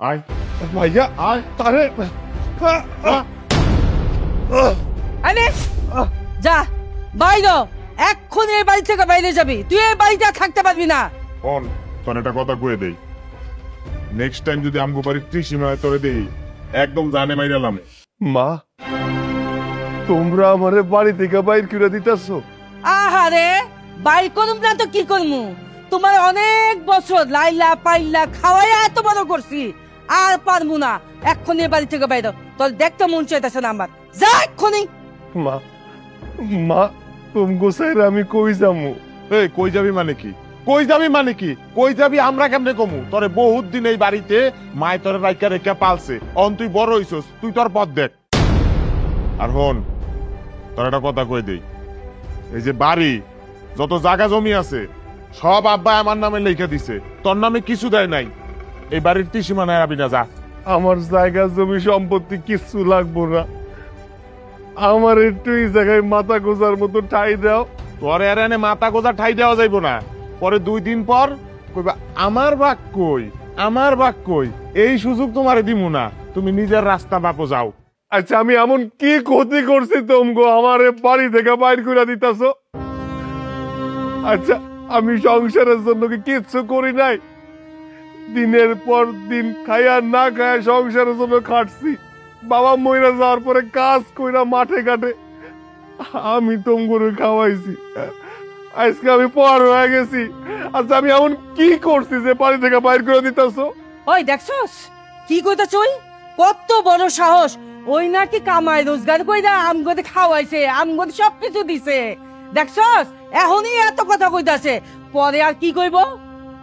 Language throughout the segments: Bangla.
আয় ভাইয়া আয় তারে আরে যা বাইরে, এক্ষুনি এই বাড়ি থেকে বাইরে যাবি, তুই এই বাড়িতে থাকতে পারবি না। অন তোর একটা কথা কয়ে দেই, নেক্সট টাইম যদি আমগো বাড়ির ত্রিসীমায় তোরে দেই একদম জানে মাইরালাম। মা, তোমরা আমারে বাড়ি থেকে বাইর করে দিতেছো? আহারে বাইর করুম না তো কি করমু, তোমার অনেক বছর লাইলা পাইলা খাওয়াই এত বড় করছি, আর পারবো না। এক্ষুনি বাড়ি থেকে বাইরে, তোর দেখতে মন চাইতেছে না আমার, যা এক্ষুনি। মা, মা তুমি গোসাইরে আমি কই যামু? এই কই যাবি মানে কি? কই যাবি মানে কি? কই যাবি আমরা কেমনে কমু? তোরে বহুত দিন এই বাড়িতে মায় তোরে রাইকা রেখা পালছে, অন তুই বড় হইছস, তুই তোর পথ দেখ। আর হন তোর একটা কথা কই দেই, এই যে বাড়ি যত জায়গা জমি আছে সব আব্বা আমার নামে লেখা দিছে, তোর নামে কিছু দেয় নাই। এই বাড়ির ত্রিসীমানায় আবি না, যা। আমার জায়গা জমি সম্পত্তি কিচ্ছু লাগবো না, আমার একটু এই জায়গায় মাথা গোজার মতো ঠাই দাও। তোরে আর এনে মাথা গোজা ঠাই দেওয়া যাইব না, পরে 2 দিন পর কইবা আমার ভাগ কই, আমার ভাগ কই। এই সুযোগ তোমারে দিমু না, তুমি নিজের রাস্তা বাপো যাও। আচ্ছা আমি এমন কি ক্ষতি করছি তোমগো আমারে বাড়ি থেকে বাইর করে দিতেছো? আচ্ছা আমি সংসারের জন্য কি কিচ্ছু করি নাই? দিনের পর দিন খাইয়া না খাইয়া সংসারের জন্য খাটছি, বাবা মইরা যাওয়ার পরে কাজ কইরা মাঠে ঘাটে আমি তোমগোরে খাওয়াইছি, আজকে আমি পর হয়ে গেছি। আচ্ছা আমি এমন কি করছি যে বাড়ি থেকে বাইর করে দিতেছো? ওই দেখছস কি কইতাছ, ওই কত বড় সাহস, ওই নাকি কামাই রোজগার কইরা আমগোতে খাওয়াইছে, আমগোতে সবকিছু দিছে, দেখছস এখনই এত কথা কইতাছে, পরে আর কি কইব?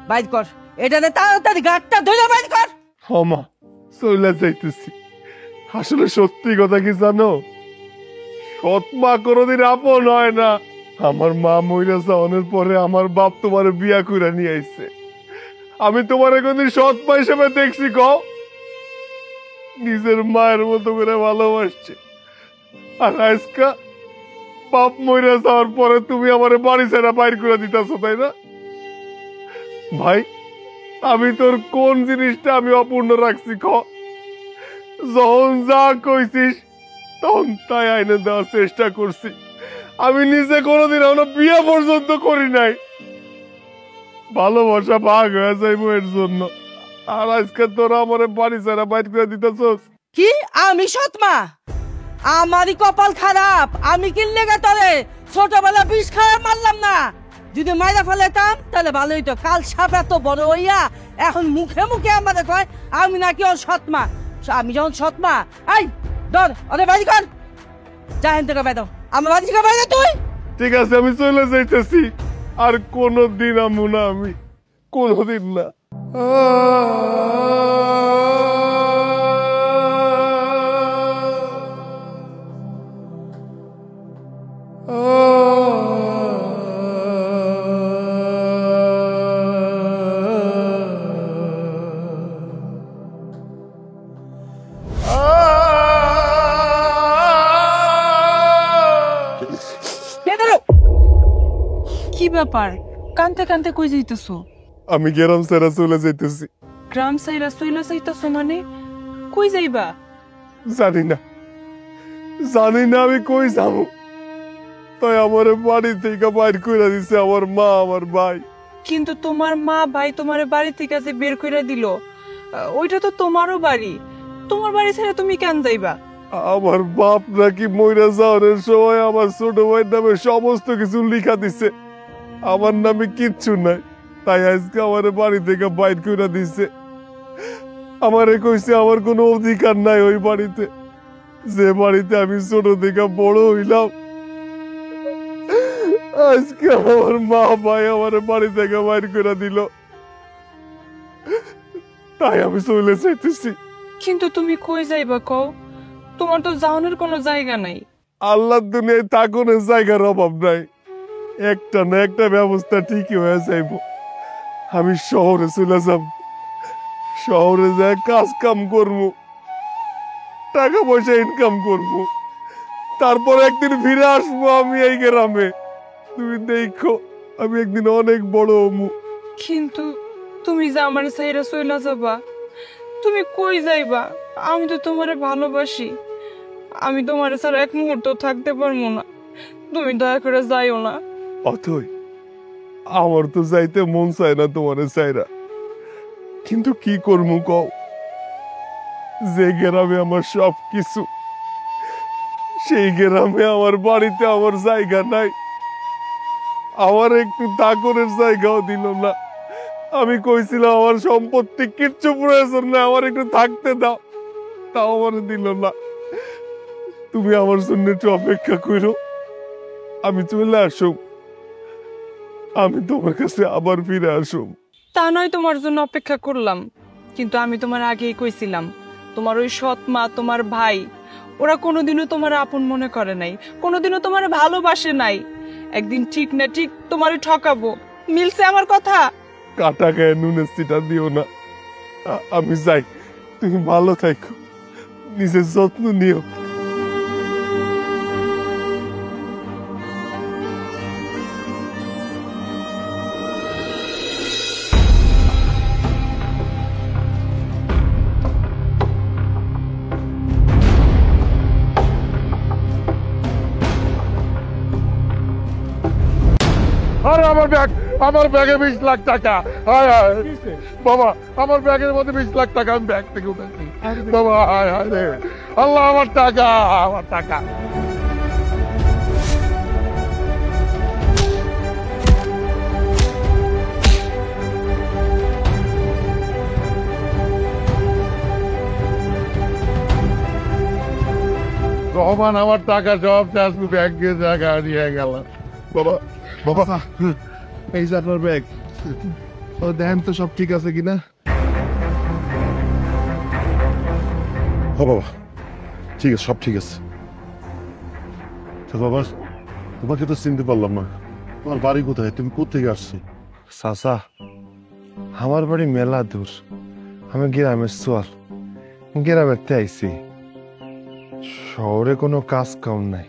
বাইর কর এটাতে, তাড়াতাড়ি গাঁটটা ধরে বাইর কর। ক্ষমা চলে যাইতেছি। আসলে সত্যি কথা কি জানো, সৎ মা কোনোদিন আপন হয় না। আমার মা মইরা যাওয়ানোর পরে আমার বাপ তোমার বিয়া কইরা নিয়ে আইছে, আমি তোমার কোনদিন সৎ মা হিসেবে দেখছি? কও নিজের মায়ের মতো করে ভালোবাসছে, আর আজকা বাপ মইরা যাওয়ার পরে তুমি আমার বাড়ি ছেড়ে বাইর করে দিতেছো, তাই না? ভাই আমি তোর কোন জিনিসটা আমি অপূর্ণ রাখছি? ক, যখন যা কইছিস তখন তাই আইনে দেওয়ার চেষ্টা করছি, আমি নিজে কোনোদিন এখনো বিয়ে পর্যন্ত করি নাই। ভালোবাসা ভাগ হয়ে যাইব এর জন্য, আর আজকে তোরা আমার বাড়ি ছাড়া বাইর করে দিতেছস। কি আমি সৎমা? আমারই কপাল খারাপ, আমি কিনলে গে তোরে ছোটবেলা বিষ খারাপ মারলাম না, যদি মাইরা ফেলাতাম তাহলে ভালোই তো। কাল সাপ এত বড় হইয়া এখন মুখে মুখে আমাদের কয় আমি নাকি ওর সৎমা। আমি যখন সৎমা, এই ধর ওরে বাড়ি কর, যা হেন থেকে বেদো, আমার বাড়ি থেকে বাইরে তুই। ঠিক আছে আমি চলে যাইতেছি, আর কোনদিন আমু না, আমি কোনদিন না। কি ব্যাপার, কানতে কানতে কই যাইতেছো? আমি গ্রাম ছেড়ে চলে যাইতেছি। গ্রাম সাইরা চইলা যাইতেছো মানে? কই যাইবা? জানি না, জানি না আমি কই যাবো, তাই আমার বাড়ি থেকে বাইর করে দিছে আমার মা আমার ভাই। কিন্তু তোমার মা ভাই তোমার বাড়ি থেকে যে বের করে দিল, ওইটা তো তোমারও বাড়ি, তোমার বাড়ি ছেড়ে তুমি কেন যাইবা? আমার বাপ নাকি মইরা যাওয়ার সময় আমার ছোট ভাইয়ের নামে সমস্ত কিছু লিখা দিছে, আমার নামে কিচ্ছু নাই, তাই আজকে আমার বাড়ি থেকে বাইর করে দিছে। আমারে কইছে আমার কোনো অধিকার নাই ওই বাড়িতে, যে বাড়িতে আমি ছোট থেকে বড় হইলাম। আজকে আমার মা ভাই আমার বাড়ি থেকে বাইর করে দিল, তাই আমি চলে যাইতেছি। কিন্তু তুমি কই যাইবা কও? তোমার তো যাওয়ানোর কোনো জায়গা নাই। আল্লাহর দুনিয়ায় থাকুনের জায়গার অভাব নাই, একটা না একটা ব্যবস্থা ঠিকই হয়ে যাইব। আমি শহরে চলে যাব, শহরে যাই কাজ কাম করবো, টাকা পয়সা ইনকাম করব, তারপর একদিন ফিরে আসবো আমি এই গ্রামে। তুমি দেখো আমি একদিন অনেক বড় হবো। কিন্তু তুমি যে আমার সাইরা চইলা যাবা, তুমি কই যাইবা? আমি তো তোমারে ভালোবাসি, আমি তোমার ছাড়া এক মুহূর্ত থাকতে পারবো না, তুমি দয়া করে যাইও না। অথই, আমার তো যাইতে মন চায় না তোমারে চাইরা, কিন্তু কি করবো কও? যে গ্রামে আমার সব কিছু, সেই গ্রামে আমার বাড়িতে আমার জায়গা নাই, আমার একটু দাগরের জায়গাও দিল না। আমি কইছিলাম আমার সম্পত্তি কিচ্ছু প্রয়োজন না, আমার একটু থাকতে দাও, তাও আমার দিল না। তুমি আমার জন্য একটু অপেক্ষা করো, আমি চলে আসুম, আমি তোমার কাছে আবার ফিরে আসুম। তা নয় তোমার জন্য অপেক্ষা করলাম, কিন্তু আমি তোমার আগেই কইছিলাম তোমার ওই সৎ মা, তোমার ভাই, ওরা কোনোদিনও তোমার আপন মনে করে নাই, কোনোদিনও তোমার ভালোবাসে নাই। একদিন ঠিক না ঠিক তোমারে ঠকাবো। মিলছে আমার কথা? কাটা গায়ে নুনের চিটা দিও না। আমি যাই, তুমি ভালো থাকো, নিজের যত্ন নিও। আরে আমার ব্যাগে 20 লাখ টাকা। হায় হায় বাবা, আমার ব্যাগের মধ্যে 20 লাখ টাকা, আমি ব্যাগ থেকে উঠেছি বাবা। হায় হায় রে আল্লাহ, আমার টাকা, আমার টাকা। রহমান আমার টাকা সব চাষ ব্যাগে জায়গা নিয়ে গেল। বাবা, বাবা, এই যে আপনার ব্যাগ, দেখেন তো সব ঠিক আছে কিনা। ও বাবা, ঠিক আছে, সব ঠিক আছে। তো বাবা, তোমাকে তো চিনতে পারলাম না, তোমার বাড়ি কোথায়, তুমি কোথেকে আসছো? চাচা, আমার বাড়ি মেলা দূর, আমি গ্রামের সোয়াল, গ্রামের আইছি। শহরে কোনো কাজ কাম নাই,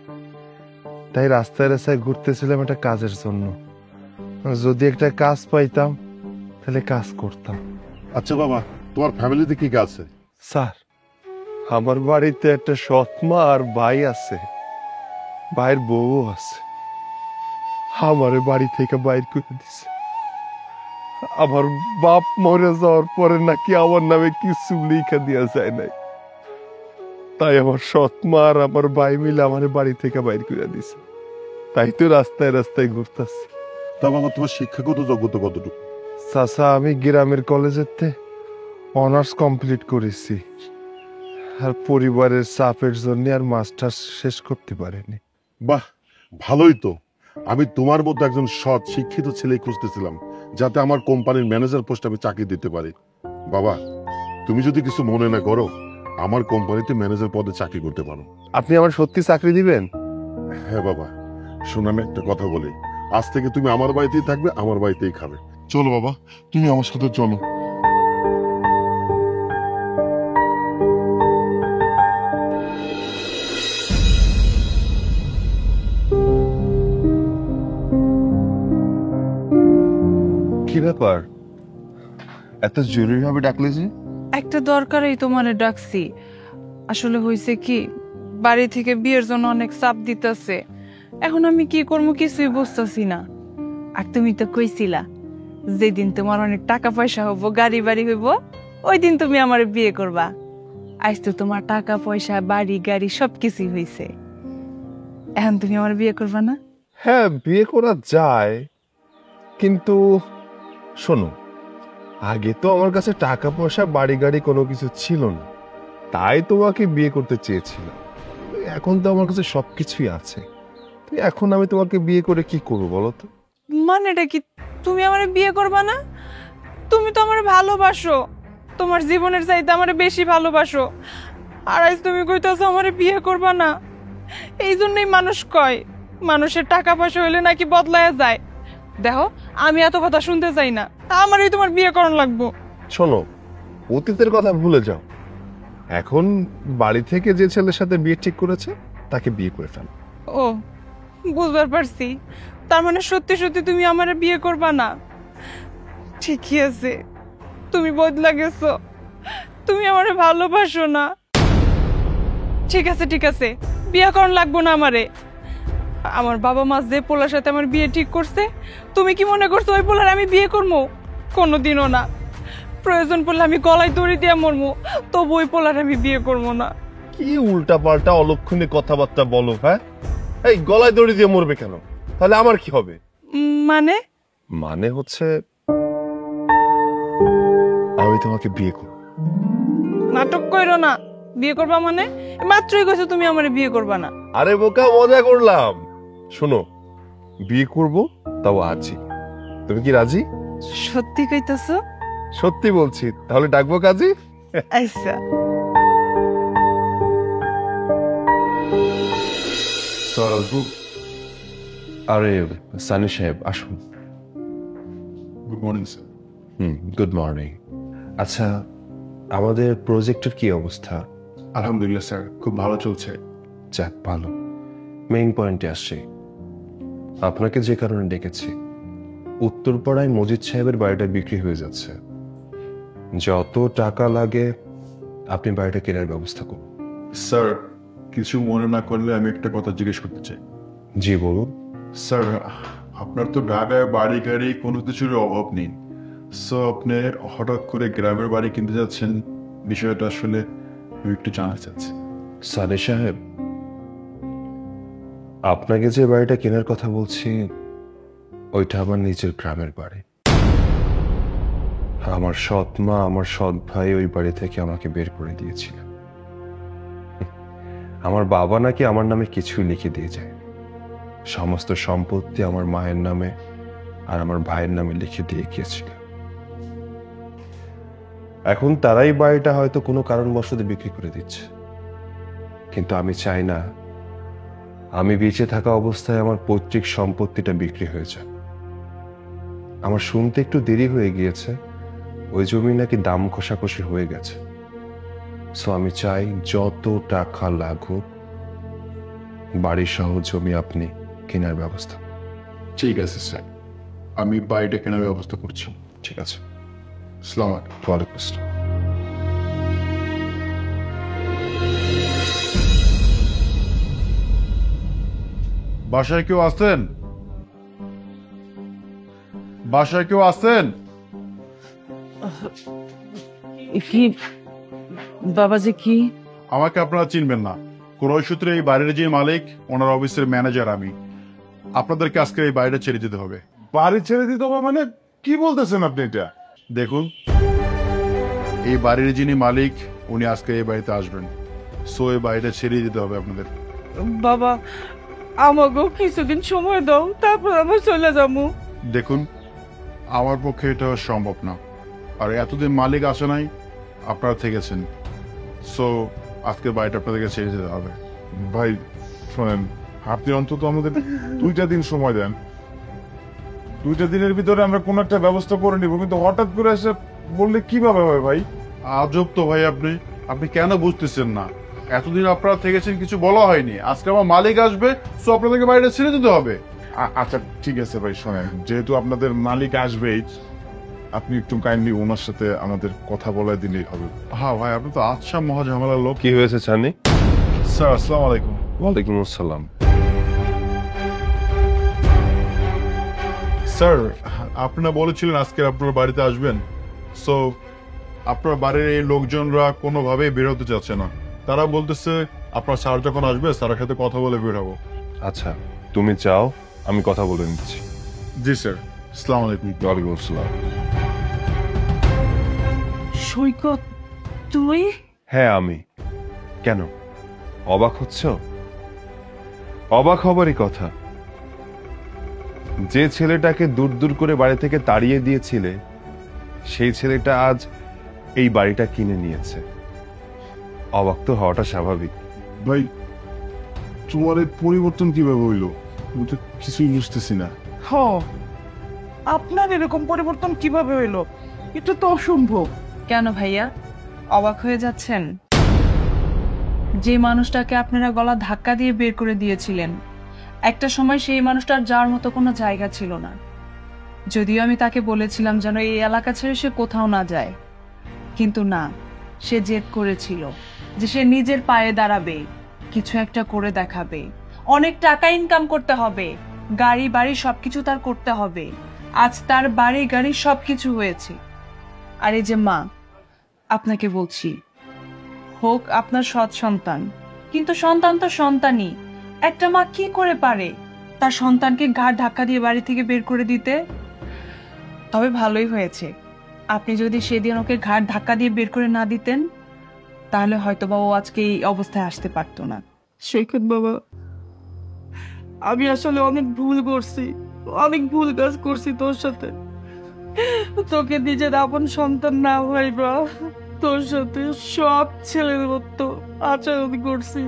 তাই রাস্তায় রাস্তায় ঘুরতেছিলাম একটা কাজের জন্য। যদি একটা কাজ পাইতাম তাহলে কাজ করতাম। আচ্ছা বাবা, তোমার ফ্যামিলিতে কি আছে? স্যার, আমার বাড়িতে একটা সৎ মা আর ভাই আছে, ভাইয়ের বউ আছে। আমার বাড়ি থেকে বাইর করে দিছে। আমার বাপ মরে যাওয়ার পরে নাকি আমার নামে কিছু লিখা দেওয়া যায় নাই, তাই আমার সৎ মা আর আমার ভাই মিলে আমার বাড়ি থেকে বাইর করে দিছে। তাই তো রাস্তায় রাস্তায় ঘুরতেছে। তা বাবা, তোমার শিক্ষাগত যোগ্যতা কতটুকু? চাচা, আমি গ্রামের কলেজেতে অনার্স কমপ্লিট করেছি, আর পরিবারের চাপের জন্য আর মাস্টার্স শেষ করতে পারিনি। বাহ, ভালোই তো। আমি তোমার মতো একজন সৎ শিক্ষিত ছেলে খুঁজতেছিলাম, যাতে আমার কোম্পানির ম্যানেজার পোস্টে আমি চাকরি দিতে পারি। বাবা, তুমি যদি কিছু মনে না করো, আমার কোম্পানিতে ম্যানেজার পদে চাকরি করতে পারো। আপনি আমার সত্যি চাকরি দিবেন? হ্যাঁ বাবা, শোনো, আমি একটা কথা বলি, আজ থেকে তুমি আমার বাড়িতেই থাকবে, আমার বাড়িতেই খাবে। চলো বাবা, তুমি আমার সাথে চলো। কি ব্যাপার, এত জরুরি ভাবে ডাকলে যে? একটা দরকারেই তোমারে ডাকছি। আসলে হয়েছে কি, বাড়ি থেকে বিয়ের জন্য অনেক চাপ দিতেছে, এখন আমি কি করবো কিছুই বুঝতেছি না। আর তুমি তো কইছিলা যেদিন তোমার অনেক টাকা পয়সা হবো, গাড়ি বাড়ি হইব, ওই দিন তুমি আমার বিয়ে করবা। আজ তো তোমার টাকা পয়সা, বাড়ি গাড়ি সবকিছুই হয়েছে, এখন তুমি আমার বিয়ে করবা না? হ্যাঁ, বিয়ে করা যায়, কিন্তু শোনো, আগে তো আমার কাছে টাকা পয়সা, বাড়ি গাড়ি কোনো কিছু ছিল না, তাই তোমাকে বিয়ে করতে চেয়েছিলাম। এখন তো আমার কাছে সবকিছুই আছে, তো এখন আমি তোমাকে বিয়ে করে কি করবো বলো তো? মানেটা কি, তুমি আমার বিয়ে করবা না? তুমি তো আমার ভালোবাসো, তোমার জীবনের চাইতে আমার বেশি ভালোবাসো, আর আজ তুমি কইতাছো আমার বিয়ে করবা না। এই জন্যই মানুষ কয় মানুষের টাকা পয়সা হইলে নাকি বদলায় যায়। দেখো, আমি এত কথা শুনতে চাই না, আমারই তোমার বিয়ে করানো লাগবো। শোনো, অতীতের কথা ভুলে যাও, এখন বাড়ি থেকে যে ছেলের সাথে বিয়ে ঠিক করেছে তাকে বিয়ে করে ফেল। ও, বুঝবার পারছি, তার মানে সত্যি সত্যি তুমি আমার বিয়ে করবা না? ঠিকই আছে, তুমি বদলা গেছো, তুমি আমারে ভালোবাসো না। ঠিক আছে ঠিক আছে, বিয়া করন লাগবো না আমারে। আমার বাবা মা যে পোলার সাথে আমার বিয়ে ঠিক করছে, তুমি কি মনে করছো ওই পোলার আমি বিয়ে করবো? কোনোদিনও না। প্রয়োজন পড়লে আমি গলায় দড়ি দিয়ে মরবো, তবু ওই পোলার আমি বিয়ে করবো না। কি উল্টা পাল্টা অলক্ষণে কথাবার্তা বলো? হ্যাঁ, এই গলায় দড়ি দিয়ে মরবে কেন? তাহলে আমার কি হবে? মানে? মানে হচ্ছে আমি তোমাকে বিয়ে করব। নাটক কইরো না। বিয়ে করবা মানে? মাত্রই কইছো তুমি আমারে বিয়ে করবা না। আরে বোকা, মজা করলাম। শোনো, বিয়ে করব, তাও আজই। তুমি কি রাজি? সত্যি কইতাছো? সত্যি বলছি। তাহলে ডাকবো কাজী? আচ্ছা। আরে সানি সাহেব আসুন। Good morning sir. Good morning. আচ্ছা, আমাদের প্রজেক্টের কি অবস্থা? আলহামদুলিল্লাহ স্যার, খুব ভালো চলছে। যাক ভালো। মেইন পয়েন্টে আসছি। আপনাকে যে কারণে ডেকেছি, উত্তরপাড়ায় মজিদ সাহেবের বাড়িটা বিক্রি হয়ে যাচ্ছে। যত টাকা লাগে আপনি বাড়িটা কেনার ব্যবস্থা করুন। স্যার, কিছু মনে না করলে আমি একটা কথা জিজ্ঞেস করতে চাই। জি বলুন। স্যার, আপনার তো ঢাকায় বাড়ি গাড়ি কোনো কিছুর অভাব নেই, সো আপনি হঠাৎ করে গ্রামের বাড়ি কিনতে যাচ্ছেন, বিষয়টা আসলে আমি একটু জানতে চাচ্ছি। সানি সাহেব, আপনাকে যে বাড়িটা কেনার কথা বলছি ওইটা আমার নিজের গ্রামের বাড়ি। আমার সৎ মা, আমার সৎ ভাই ওই বাড়ি থেকে আমাকে বের করে দিয়েছিলেন। আমার বাবা নাকি আমার নামে কিছুই লিখে দিয়ে যায়, সমস্ত সম্পত্তি আমার মায়ের নামে আর আমার ভাইয়ের নামে লিখে দিয়ে গিয়েছিল। এখন তারাই বাড়িটা হয়তো কোনো কারণবশত বিক্রি করে দিচ্ছে, কিন্তু আমি চাই না আমি বেঁচে থাকা অবস্থায় আমার পৈতৃক সম্পত্তিটা বিক্রি হয়ে যায়। আমার শুনতে একটু দেরি হয়ে গিয়েছে, ওই জমি নাকি দাম কষাকষি হয়ে গেছে। সো আমি চাই যত টাকা লাগুক বাড়ি সহ জমি আপনি কেনার ব্যবস্থা। ঠিক আছে স্যার, আমি বাড়িটা কেনার ব্যবস্থা করছি। ঠিক আছে। আসসালামু আলাইকুম। ওয়ালাইকুম আসসালাম। বাসায় কেউ আছেন? বাসায় কেউ আছেন? কি বাবাজি? কি আমাকে আপনারা চিনবেন না, কোন সূত্রে এই বাড়ির যে মালিক, ওনার অফিসের ম্যানেজার আমি। আপনাদেরকে আজকে এই বাড়িটা ছেড়ে দিতে হবে। বাড়ি ছেড়ে দিতে হবে মানে কি বলতেছেন আপনি এটা? দেখুন, এই বাড়ির যিনি মালিক উনি আজকে এই বাড়িতে আসবেন, সো এই বাড়িটা ছেড়ে দিতে হবে আপনাদের। বাবা, আমাকেও কিছুদিন সময় দাও, তারপর আমি চলে যাবো। দেখুন, আমার পক্ষে এটা সম্ভব না, আর এতদিন মালিক আসে নাই, আপনারা থেকেছেন, সো আজকের বাড়িটা আপনাদেরকে ছেড়ে দিতে হবে। ভাই শোনেন, আপনি অন্তত আমাদের 2টা দিন সময় দেন। 2টা দিনের ভিতরে আমরা কোন একটা ব্যবস্থা করে নিব, কিন্তু হঠাৎ করে এসে বললে কিভাবে হয় ভাই? আজব তো ভাই, আপনি কেন বুঝতেছেন না? এতদিন আপনারা থেকেছেন, কিছু বলা হয়নি, আজকে আমার মালিক আসবে, সো আপনাদেরকে বাড়িটা ছেড়ে দিতে হবে। আচ্ছা ঠিক আছে ভাই, শোনেন, যেহেতু আপনাদের মালিক আসবেই, আপনি একটু কাইন্ডলি ওনার সাথে আমাদের কথা বলে দিলেই হবে। হ্যাঁ ভাই, আপনি তো আচ্ছা মহা ঝামেলার লোক। কি হয়েছে সানি? স্যার, আসসালামু আলাইকুম। ওয়ালাইকুম আসসালাম। স্যার, আপনারা বলেছিলেন আজকে আপনার বাড়িতে আসবেন, সো আপনার বাড়ির এই লোকজনরা কোনোভাবেই বের হতে চাচ্ছে না। তারা বলতেছে আপনার স্যার যখন আসবে স্যারের সাথে কথা বলে বের হবো। আচ্ছা তুমি চাও, আমি কথা বলে নিচ্ছি। জি স্যার, আসসালামু আলাইকুম। ওয়ালাইকুম আসসালাম। সৈকত তুই? হ্যাঁ আমি। কেন অবাক হচ্ছ? অবাক হবারই কথা। যে ছেলেটাকে দূর দূর করে বাড়ি থেকে তাড়িয়ে দিয়েছিলে, সেই ছেলেটা আজ এই বাড়িটা কিনে নিয়েছে। অবাক তো হওয়াটা স্বাভাবিক। ভাই, তোমার এই পরিবর্তন কিভাবে হইলো? আমি তো কিছুই বুঝতেছি না। হ, আপনার এরকম পরিবর্তন কিভাবে হইলো? এটা তো অসম্ভব। কেন ভাইয়া অবাক হয়ে যাচ্ছেন? যে মানুষটাকে আপনারা গলা ধাক্কা দিয়ে বের করে দিয়েছিলেন, একটা সময় সেই মানুষটার যাওয়ার মতো কোনো জায়গা ছিল না। যদিও আমি তাকে বলেছিলাম যেন এই এলাকা ছেড়ে সে কোথাও না যায়, কিন্তু না, সে জেদ করেছিল যে সে নিজের পায়ে দাঁড়াবে, কিছু একটা করে দেখাবে, অনেক টাকা ইনকাম করতে হবে, গাড়ি বাড়ি সবকিছু তার করতে হবে। আজ তার বাড়ি গাড়ি সবকিছু হয়েছে। আর এই যে মা, আপনাকে বলছি, হোক আপনার সৎ সন্তান, কিন্তু সন্তান তো সন্তানই। একটা মা কি করে পারে তার সন্তানকে ঘাড় ধাক্কা দিয়ে বাড়ি থেকে বের করে দিতে? তবে ভালোই হয়েছে, আপনি যদি সেদিন ওকে ঘাড় ধাক্কা দিয়ে বের করে না দিতেন, তাহলে হয়তো বা ও আজকে এই অবস্থায় আসতে পারতো না। সৈকত বাবা, আমি আসলে অনেক ভুল করছি, অনেক ভুল কাজ করছি তোর সাথে। তোকে নিজের আপন সন্তান না ভাইবা তোর সাথে সব ছেলের মতো আচরণ করছি।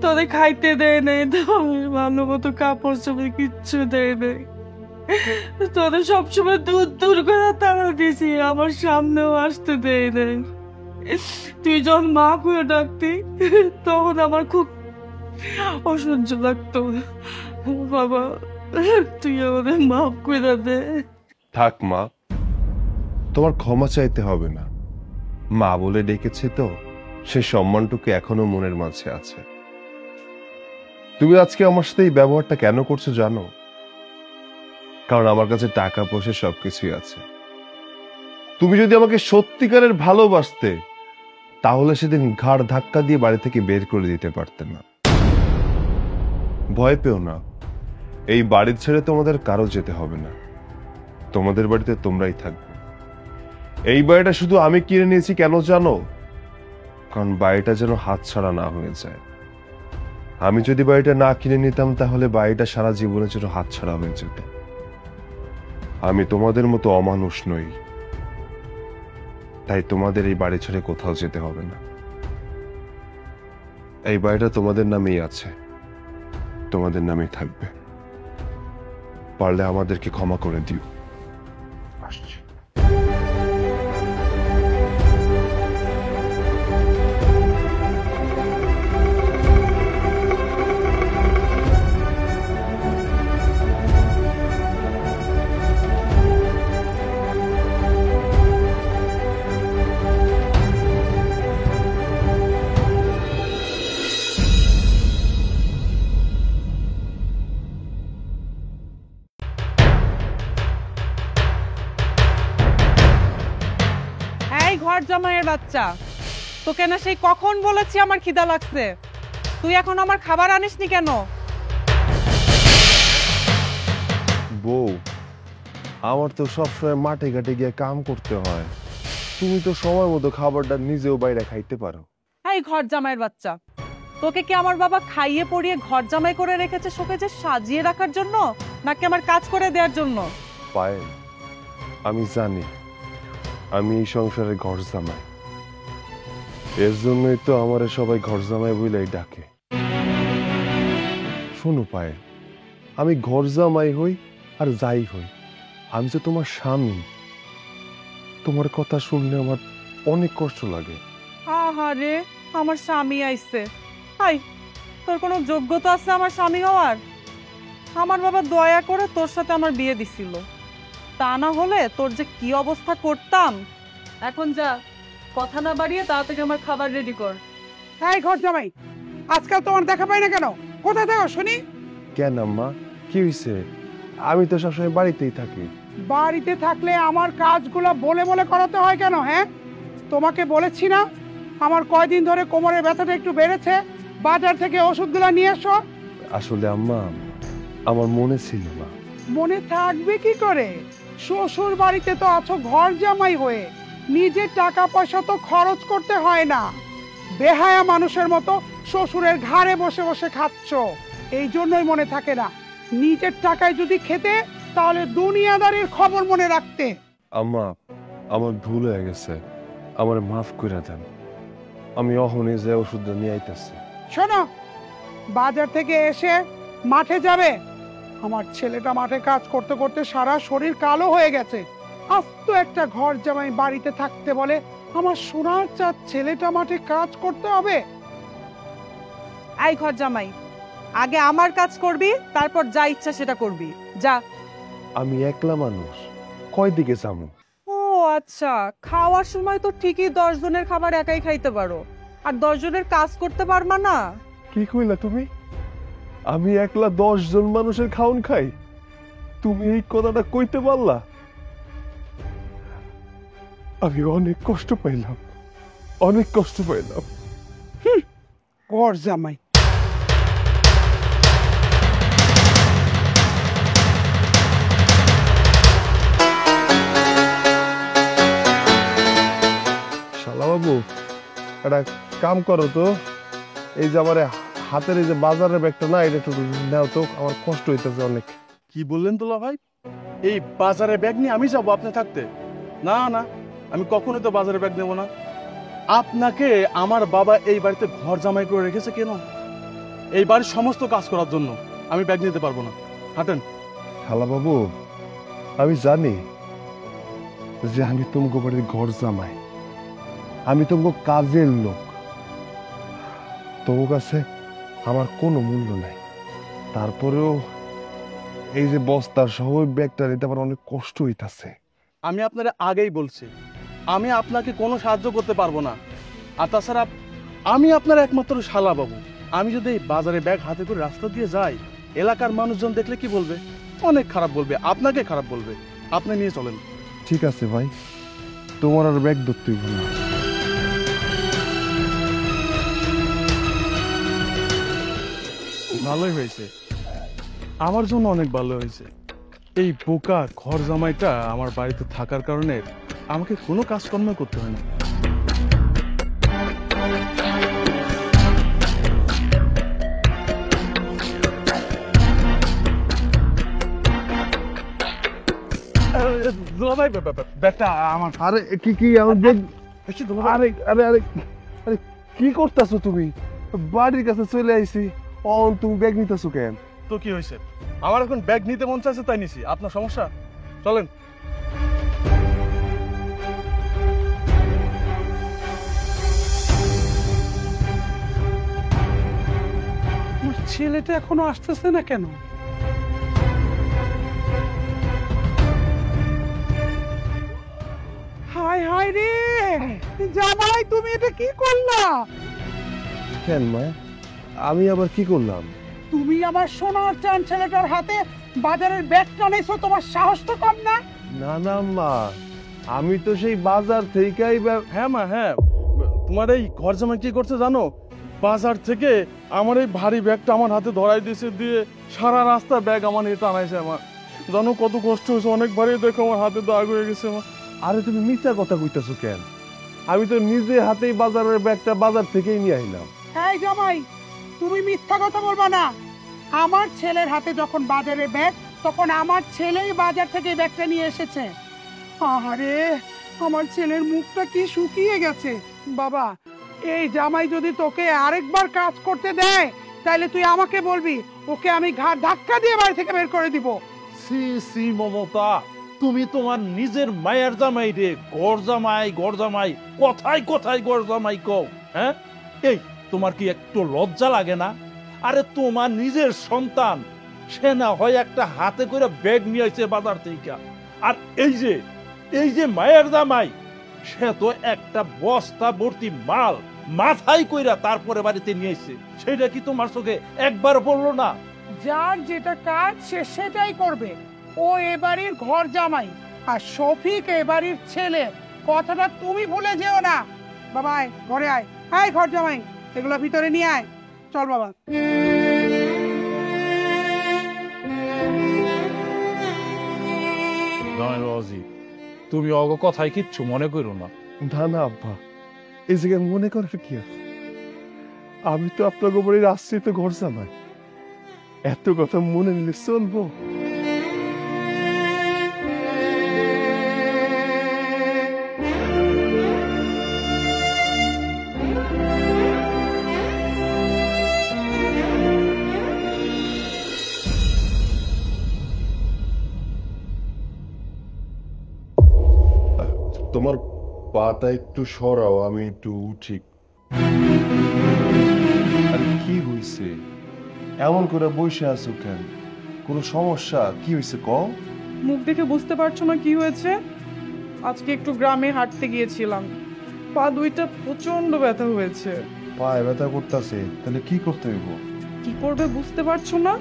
তোদের খাইতে দেয় নাই, ভালো মতো কাপড় চোপড় কিচ্ছু দেয় নাই। তোদের সবসময় দূর দূর করে তাড়া দিয়েছি, আমার সামনেও আসতে দেয় নাই। তুই যখন মা করে ডাকতি তখন আমার খুব অসহ্য লাগতো। বাবা, তুই আমাদের মাফ করে দে। থাক মা, তোমার ক্ষমা চাইতে হবে না। মা বলে ডেকেছে তো, সে সম্মানটুকু এখনো মনের মাঝে আছে। তুমি আজকে আমার সাথে এই ব্যবহারটা কেন করছো জানো? কারণ আমার কাছে টাকা পয়সা সবকিছুই আছে। তুমি যদি আমাকে সত্যিকারের ভালোবাসতে, তাহলে সেদিন ঘাড় ধাক্কা দিয়ে বাড়ি থেকে বের করে দিতে পারতে না। ভয় পেও না, এই বাড়ি ছেড়ে তোমাদের কারো যেতে হবে না। তোমাদের বাড়িতে তোমরাই থাকবে। এই বাড়িটা শুধু আমি কিনে নিয়েছি কেন জানো? কারণ বাড়িটা যেন হাতছাড়া না হয়ে যায়। আমি যদি বাড়িটা না কিনে নিতাম, তাহলে বাড়িটা সারা জীবনের জন্য হাতছাড়া হয়ে যেত। আমি তোমাদের মতো অমানুষ নই, তাই তোমাদের এই বাড়ি ছেড়ে কোথাও যেতে হবে না। এই বাড়িটা তোমাদের নামেই আছে, তোমাদের নামেই থাকবে। পারলে আমাদেরকে ক্ষমা করে দিও। আসছি। ঘর জামাইয়ের বাচ্চা, তোকে না সেই কখন বলেছি আমার খিদা লাগছে, তুই এখন আমার খাবার আনিসনি কেন? বউ, আমার তো সবসময় মাঠে ঘাটে গিয়ে কাম করতে হয়। তুমি তো সময় মতো খাবারটা নিজেও বাইরে খাইতে পারো। এই ঘর জামাইয়ের বাচ্চা, তোকে কি আমার বাবা খাইয়ে পড়িয়ে ঘর জামাই করে রেখেছে শোকে যে সাজিয়ে রাখার জন্য, নাকি আমার কাজ করে দেওয়ার জন্য? পায়েল, আমি জানি আমি এই সংসারে ঘর জামাই, এর জন্যই তো আমার সবাই ঘর জামাই বলেই ডাকে। শোনো পায়েল, আমি ঘর জামাই হই আর যাই হই, আমি তো তোমার স্বামী। তোমার কথা শুনলে আমার অনেক কষ্ট লাগে। আহারে, আমার স্বামী আইছে। হাই, তোর কোনো যোগ্যতা আছে আমার স্বামী হওয়ার? আমার বাবা দয়া করে তোর সাথে আমার বিয়ে দিছিল, তা না হলে তোর যে কি অবস্থা করতাম। এখন যা, কথা না বাড়িয়ে তাড়াতাড়ি আমার খাবার রেডি কর। হ্যাঁ ঘর জামাই, আজকাল তোমার দেখা পাই না কেন? কোথায় থাকো শুনি? কেন আম্মা, কি হয়েছে? আমি তো সবসময় বাড়িতেই থাকি। বাড়িতে থাকলে আমার কাজগুলো বলে বলে করাতে হয় কেন? হ্যাঁ, তোমাকে বলেছি না আমার কয়দিন ধরে কোমরের ব্যথাটা একটু বেড়েছে, বাজার থেকে ওষুধগুলো নিয়ে এসো। আসলে আম্মা, আমার মনে ছিল না। মনে থাকবে কি করে? শ্বশুর বাড়িতে তো আছো ঘর জামাই হয়ে, নিজের টাকা পয়সা তো খরচ করতে হয় না। বেহায়া মানুষের মতো শ্বশুরের ঘাড়ে বসে বসে খাচ্ছ, এই জন্যই মনে থাকে না। নিজের টাকায় যদি খেতে, তাহলে দুনিয়াদারির খবর মনে রাখতে। আম্মা, আমার ভুল হয়ে গেছে, আমার মাফ করে দেন। আমি অহনে যে ওষুধটা নিয়ে আইতেছি। শোনো, বাজার থেকে এসে মাঠে যাবে। আমার ছেলেটা মাঠে কাজ করতে করতে সারা শরীর কালো হয়ে গেছে। আস্ত একটা ঘর জামাই বাড়িতে থাকতে বলে আমার সোনার চাঁদ ছেলেটা মাঠে কাজ করতে হবে? এই ঘর জামাই, আগে আমার কাজ করবি, তারপর যা ইচ্ছা সেটা করবি। যা। আমি একলা মানুষ, কয় দিকে যাবো? ও আচ্ছা, খাওয়ার সময় তো ঠিকই 10 জনের খাবার একাই খাইতে পারো, আর 10 জনের কাজ করতে পারবা না? কি কইলা তুমি? আমি একলা 10 জন মানুষের খাওন খাই? তুমি এই কথাটা কইতে পারলা? আমি অনেক কষ্ট পাইলাম, অনেক কষ্ট পাইলাম। ঘর জামাই। শালা বাবু, একটা কাম করো তো, এই যে আমার হাতের এই যে বাজারের ব্যাগটা না, এটা একটু নাও তো, আমার কষ্ট হইতেছে অনেক। কি বললেন তোলা ভাই? এই বাজারে ব্যাগ নিয়ে আমি যাবো আপনি থাকতে? না না, আমি কখনোই তো বাজারে ব্যাগ নেব না। আপনাকে আমার বাবা এই বাড়িতে ঘর জামাই করে রেখেছে কেন? এই বাড়ির সমস্ত কাজ করার জন্য। আমি ব্যাগ নিতে পারবো না, হাঁটেন। শালা বাবু, আমি জানি যে আমি তোমাকে বাড়ির ঘর জামাই, আমি তোমাকে কাজের লোক, তোমার কাছে আমার কোনো মূল্য নাই। তারপরেও এই যে বস্তার সহ ব্যাগটা নিতে আমার অনেক কষ্ট হইতাছে। আমি আপনার আগেই বলছি, আমি আপনাকে কোনো সাহায্য করতে পারবো না। আর তাছাড়া আমি আপনার একমাত্র শালা বাবু। আমি যদি এই বাজারে ব্যাগ হাতে করে রাস্তা দিয়ে যাই, এলাকার মানুষজন দেখলে কি বলবে? অনেক খারাপ বলবে, আপনাকে খারাপ বলবে। আপনি নিয়ে চলেন। ঠিক আছে ভাই, তোমার আর ব্যাগ ধরতে হইব না। ভালোই হয়েছে, আমার জন্য অনেক ভালো হয়েছে। এই বোকা ঘর জামাইটা আমার বাড়িতে থাকার কারণে আমাকে কোনো কাজকর্ম করতে হয় না। দুলাভাই, ব্যাগটা আমার। আরে কি কি আমার ব্যাগ? আরে আরে আরে আরে কি করতেছো তুমি? বাড়ির কাছে চলে আইছি, তুমি ব্যাগ নিতেছো কেন? তো কি হয়েছে? আমার এখন ব্যাগ নিতে মন চাইছে তাই নিছি। আপনার সমস্যা? চলেন। ছেলেটা এখনো আসতেছে না কেন? হায় হায় রে জামাই, তুমি এটা কি করলা? কেন মা, আমি আবার কি করলাম? তুমি আমার সোনার চান ছেলেটার হাতে বাজারের ব্যাগটা নিয়েছো, তোমার সাহস তো কম না? না না মা, আমি তো সেই বাজার থেকেই হ্যাঁ মা, হ্যাঁ। তোমার এই ঘর জামাই কি করছে জানো? বাজার থেকে আমার এই ভারী ব্যাগটা আমার হাতে ধরাই দিয়েছে, দিয়ে সারা রাস্তা ব্যাগ আমার নিয়ে টানাইছে। আমার জানো কত কষ্ট হয়েছে, অনেক ভারী, দেখো আমার হাতে দাগ হয়ে গেছে আমার। আরে তুমি মিথ্যা কথা কইতাছো কেন? আমি তো নিজে হাতেই বাজারের ব্যাগটা বাজার থেকেই নিয়ে আইলাম। হ্যাঁ জামাই, তুমি মিথ্যা কথা বলবা না। আমার ছেলের হাতে যখন বাজারের ব্যাগ, তখন আমার ছেলেই বাজার থেকে ব্যাগটা নিয়ে এসেছে। আরে আমার ছেলের মুখটা কি শুকিয়ে গেছে। বাবা, এই জামাই যদি তোকে আরেকবার কাজ করতে দেয়, তাহলে তুই আমাকে বলবি, ওকে আমি ঘাড় ধাক্কা দিয়ে বাড়ি থেকে বের করে দিব। সি সি মমতা, তুমি তোমার নিজের মায়ের জামাই রে ঘর জামাই কথাই কথাই ঘর জামাই কও? হ্যাঁ, এই তোমার কি একটু লজ্জা লাগে না? আরে তোমার নিজের সন্তান, সে না হয় একটা হাতে করে ব্যাগ নিয়ে আসছে বাজার থেকে, আর এই যে মায়ের জামাই, সে তো একটা বস্তা ভর্তি মাল মাথায় কইরা তারপরে বাড়িতে নিয়ে এসছে। সেটা কি তোমার চোখে একবার পড়লো না? যার যেটা কাজ সে সেটাই করবে। ও এবাড়ির ঘর জামাই, আর শফিক এবাড়ির ছেলে। কথাটা তুমি ভুলে যেও না। বাবা আয়, ঘরে আয়। আয় ঘর জামাই, এগুলো ভিতরে নিয়ে আয়। চল বাবা। তুমি অগ কথায় কিচ্ছু মনে করো না। না না আব্বা, এই জায়গায় মনে করার কি আছে? আমি তো আপনাকে বাড়ির আশ্রিত ঘর জামাই, এত কথা মনে নিলে চলবো? তোমার পাটা একটু সরাও, আমি একটু উঠি। আরে কি হইছে? এমন করে বসে আছো কেন? কোনো সমস্যা? কি হয়েছে কও? মুখ দেখে বুঝতে পারছো না কি হয়েছে? আজকে একটু গ্রামে হাঁটতে গিয়েছিলাম, পা দুইটা প্রচন্ড ব্যথা হয়েছে। পায়ে ব্যথা করতেছে, তাহলে কি করতে হইব? কি করবে বুঝতে পারছো না?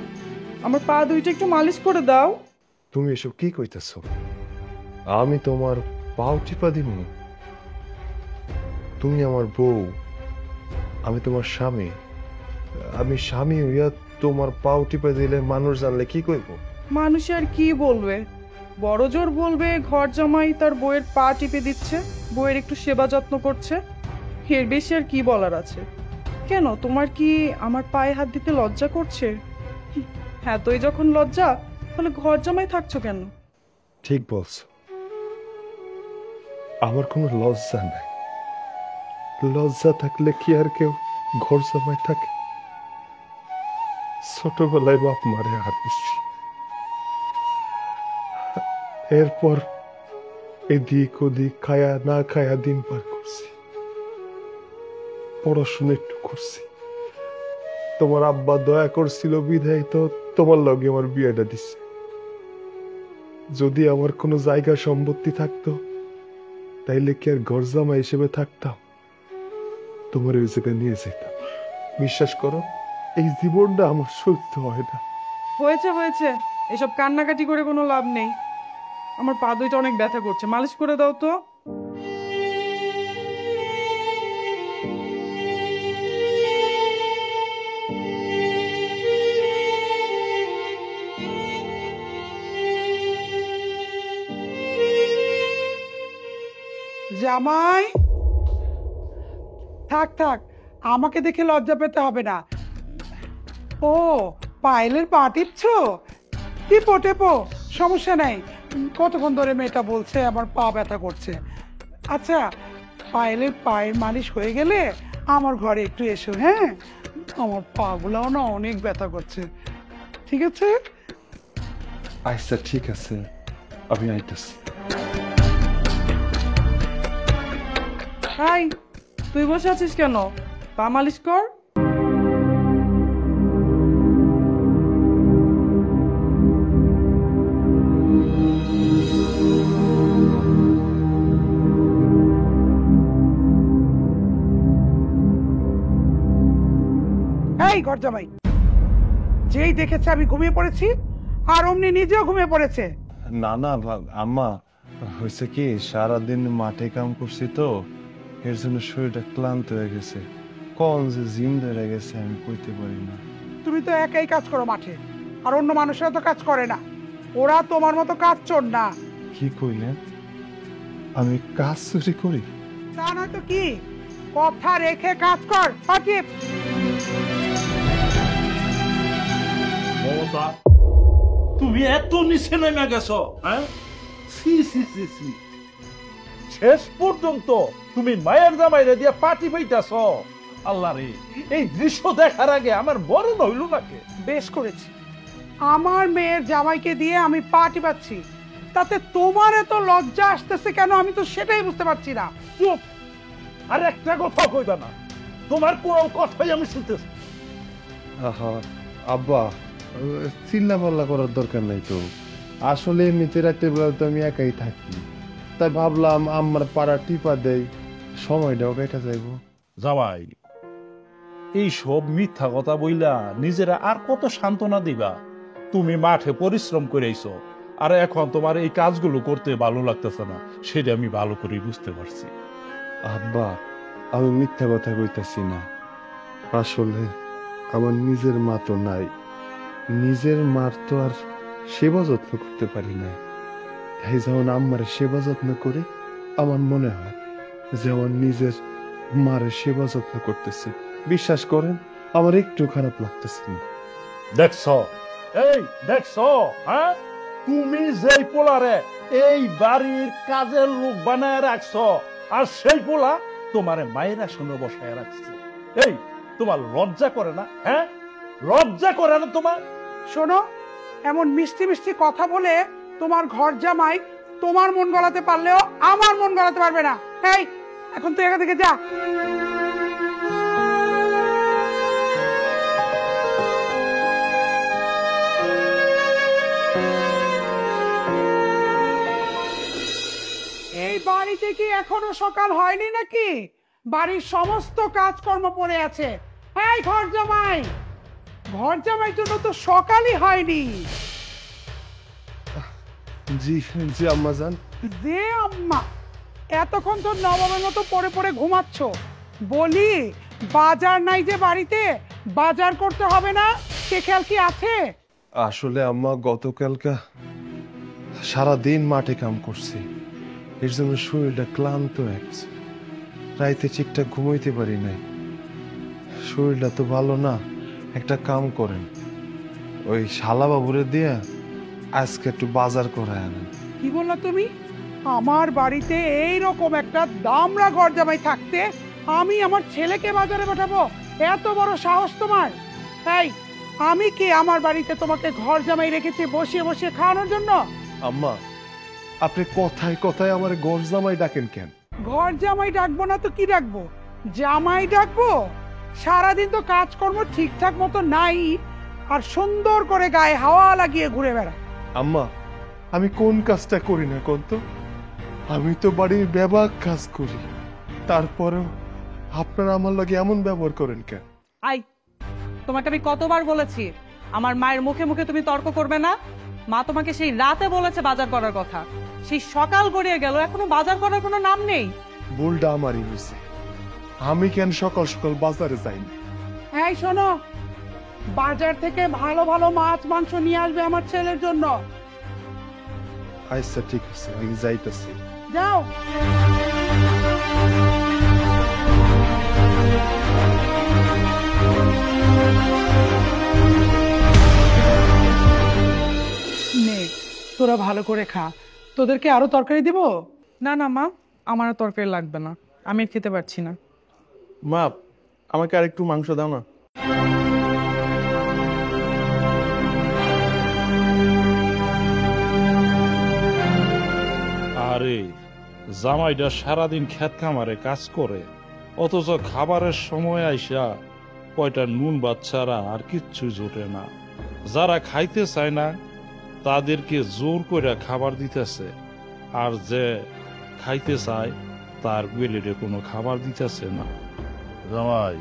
আমার পা দুইটা একটু মালিশ করে দাও। তুমি এসব কি কইতেছ? আমি তোমার পাও টিপা দিব? তুমি আমার বউ, আমি তোমার স্বামী। আমি স্বামী হইয়া তোমার পাও টিপা দিলে মানুষ জানলে কি কইব? মানুষ আর কি বলবে? বড় জোর বলবে ঘর জামাই তার বউয়ের পা টিপে দিচ্ছে, বউয়ের একটু সেবা যত্ন করছে। এর বেশি আর কি বলার আছে? কেন, তোমার কি আমার পায়ে হাত দিতে লজ্জা করছে? হ্যাঁ, তুই যখন লজ্জা, তাহলে ঘর জামাই থাকছো কেন? ঠিক বলছো, আমার কোনো লজ্জা নাই। লজ্জা থাকলে কি আর কেউ ঘর জামাই থাকে? ছোটবেলায় বাপ মারে হারিয়েছি, এরপর এদিক ওদিক খায়া না খায়া দিন পার করছি। পড়াশোনা একটু করছি, তোমার আব্বা দয়া করছিল বিধায় তো তোমার লগে আমার বিয়েটা দিচ্ছে। যদি আমার কোনো জায়গা সম্পত্তি থাকতো, তাইলে কি আর ঘর জামাই হিসেবে থাকতাম? তোমার ওই জায়গায় নিয়ে যেতাম। বিশ্বাস করো, এই জীবনটা আমার সহ্য হয় না। হয়েছে হয়েছে, এসব কান্নাকাটি করে কোনো লাভ নেই। আমার পা দুইটা অনেক ব্যথা করছে, মালিশ করে দাও তো। জামাই, থাক থাক, আমাকে দেখে লজ্জা পেতে হবে না। ও, পায়েলের পা টিপছো? টিপো টেপো, সমস্যা নাই। কতক্ষণ ধরে মেয়েটা বলছে আমার পা ব্যথা করছে। আচ্ছা, পায়েলের পায়ের মালিশ হয়ে গেলে আমার ঘরে একটু এসো, হ্যাঁ? আমার পা গুলাও না অনেক ব্যথা করছে। ঠিক আছে? আচ্ছা ঠিক আছে, আমি আইতাছি। হাই, তুই বসে আছিস কেন? পা মালিশ কর। এই ঘর জামাই, যেই দেখেছে আমি ঘুমিয়ে পড়েছি, আর অমনি নিজেও ঘুমিয়ে পড়েছে। না না আম্মা, হয়েছে কি, সারাদিন মাঠে কাম করছি তো, এর জন্য শরীরটা ক্লান্ত হয়ে গেছে। কোন যে জিম ধরে গেছে আমি কইতে পারি না। তুমি তো একাই কাজ করো মাঠে, আর অন্য মানুষরা তো কাজ করে না। ওরা তোমার মতো কাজ চোর না। কি কইলেন? আমি কাজ চুরি করি? তা নয়তো কি? কথা রেখে কাজ কর। পাঠিয়ে মমতা, তুমি এত নিচে নেমে গেছো, হ্যাঁ? সি সি সি সি, শেষ পর্যন্ত তুমি মায়ের জামাইরে দিয়ে পাটি পাইতাছ। আল্লাহ রে, এই দৃশ্য দেখার আগে আমার বড় হইল নাকি? বেশ করেছি, আমার মেয়ের জামাইকে দিয়ে আমি পাটি পাচ্ছি, তাতে তোমার এত লজ্জা আসতেছে কেন আমি তো সেটাই বুঝতে পারছি না। চুপ, আর একটা কথা কইবা না, তোমার কোন কথাই আমি শুনতেছি। আহা আব্বা, চিল্লা পাল্লা করার দরকার নাই তো। আসলে এমনিতে রাতের বেলা তো আমি একাই থাকি, তাই ভাবলাম আমার পাড়া টিপা দেই, সময়টাও কেটে যাইব। জামাই, এই সব মিথ্যা কথা বইলা নিজেরা আর কত সান্ত্বনা দিবা? তুমি মাঠে পরিশ্রম করেছো, আর এখন তোমার এই কাজগুলো করতে ভালো লাগতেছে না, সেটা আমি ভালো করে বুঝতে পারছি। আব্বা, আমি মিথ্যা কথা কইতাছি না। আসলে আমার নিজের মা তো নাই, নিজের মার তো আর সেবা যত্ন করতে পারি না। তাই যখন আমার সেবা যত্ন করে আমার মনে হয় যে আমার নিজের মারের সেবা যত্ন করতেছে। বিশ্বাস করেন, আমার একটু খারাপ লাগতেছে না। দেখছো, এই দেখছো, হ্যাঁ, তুমি যেই পোলারে এই বাড়ির কাজের লোক বানায় রাখছো, আর সেই পোলা তোমারে মায়ের আসনে বসায় রাখছে। এই, তোমার লজ্জা করে না? হ্যাঁ, লজ্জা করে না তোমার? শোনো, এমন মিষ্টি মিষ্টি কথা বলে তোমার ঘর জামাই তোমার মন গলাতে পারলেও আমার মন গলাতে পারবে না। এই, এখন তুই এখান থেকে যা। এই কি এখনো সকাল হয়নি নাকি? বাড়ির সমস্ত কাজকর্ম পড়ে আছে। এই ঘর জামাই জন্য তো সকালই হয়নি। জি জি আম্মাজান। যে আম্মা, এতক্ষণ তো নবমের মতো পড়ে পড়ে ঘুমাচ্ছ। বলি, বাজার নাই যে বাড়িতে, বাজার করতে হবে না, সে খেয়াল কি আছে? আসলে আম্মা গতকালকা সারাদিন মাঠে কাম করছি, এর জন্য শরীরটা ক্লান্ত হয়ে গেছে। রাইতে ঠিকঠাক ঘুমাইতে পারি নাই। শরীরটা তো ভালো না। একটা কাম করেন, ওই শালা বাবুরে দিয়ে আজকে একটু বাজার করায় আনেন। কি বললা তুমি? আমার বাড়িতে এইরকম একটা দামড়া ঘর জামাই থাকতে আমি আমার ছেলেকে বাজারে পাঠাবো? এত বড় সাহস তোমার? এই, আমি কি আমার বাড়িতে তোমাকে ঘর জামাই রেখেছি বসিয়ে বসিয়ে খাওয়ানোর জন্য? আম্মা, আপনি কথায় কথায় আমার ঘর জামাই ডাকেন কেন? ঘর জামাই ডাকবো না তো কি ডাকবো? জামাই ডাকবো? সারাদিন তো কাজকর্ম ঠিকঠাক মতো নাই, আর সুন্দর করে গায়ে হাওয়া লাগিয়ে ঘুরে বেড়ায়। আম্মা, আমি কোন কাজটা করি না কোন তো? আমি তো বাড়ির ব্যাপক কাজ করি, তারপরেও আপনারা আমার লাগে এমন ব্যবহার করেন কেন? আই, তোমাকে আমি কতবার বলেছি আমার মায়ের মুখে মুখে তুমি তর্ক করবে না? মা তোমাকে সেই রাতে বলেছে বাজার করার কথা, সেই সকাল গড়িয়ে গেল, এখনো বাজার করার কোনো নাম নেই। ভুলটা আমারই হয়েছে। আমি কেন সকাল সকাল বাজারে যাইনি? এই শোনো, বাজার থেকে ভালো ভালো মাছ মাংস নিয়ে আসবে আমার ছেলের জন্য। আচ্ছা ঠিক আছে, আমি যাইতেছি। যাও। নে, তোরা ভালো করে খা। তোদেরকে আরো তরকারি দিব? না না মা, আমার আর তরকারি লাগবে না, আমি খেতে পারছি না। মা, আমাকে আর একটু মাংস দাও না। আরে জামাইটা সারাদিন ক্ষেত খামারে কাজ করে, অথচ খাবারের সময় আইসা কয়টা নুন বাচ্চারা আর কিচ্ছু জোটে না। যারা খাইতে চায় না তাদেরকে জোর করে খাবার দিতেছে, আর যে খাইতে চায় তার বেলেটে কোনো খাবার দিতেছে না। জামাই,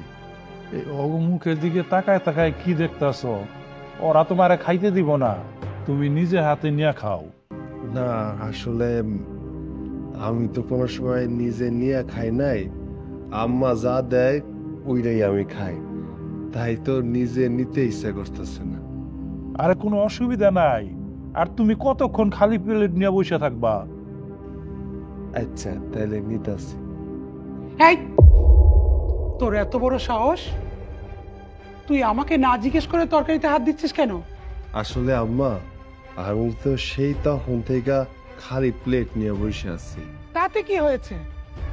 এই অগমুখের দিকে তাকায় তাকায় কি দেখতেছ? ওরা তোমারে খাইতে দিব না, তুমি নিজে হাতে নিয়ে খাও। না, আসলে আমি তো কোনো সময় নিজে নিয়ে খাই নাই। আম্মা যা দেয় ওইটাই আমি খাই, তাই তো নিজে নিতে ইচ্ছা করতেছে না। আরে কোনো অসুবিধা নাই, আর তুমি কতক্ষণ খালি প্লেট নিয়ে বসে থাকবা? আচ্ছা তাহলে নিতেছি। এই, তোর এত বড় সাহস, তুই আমাকে না জিজ্ঞেস করে তরকারিতে হাত দিচ্ছিস কেন? আসলে আম্মা, আমি তো সেই তখন থেকে খালি প্লেট নিয়ে বসে আছি। তাতে কি হয়েছে?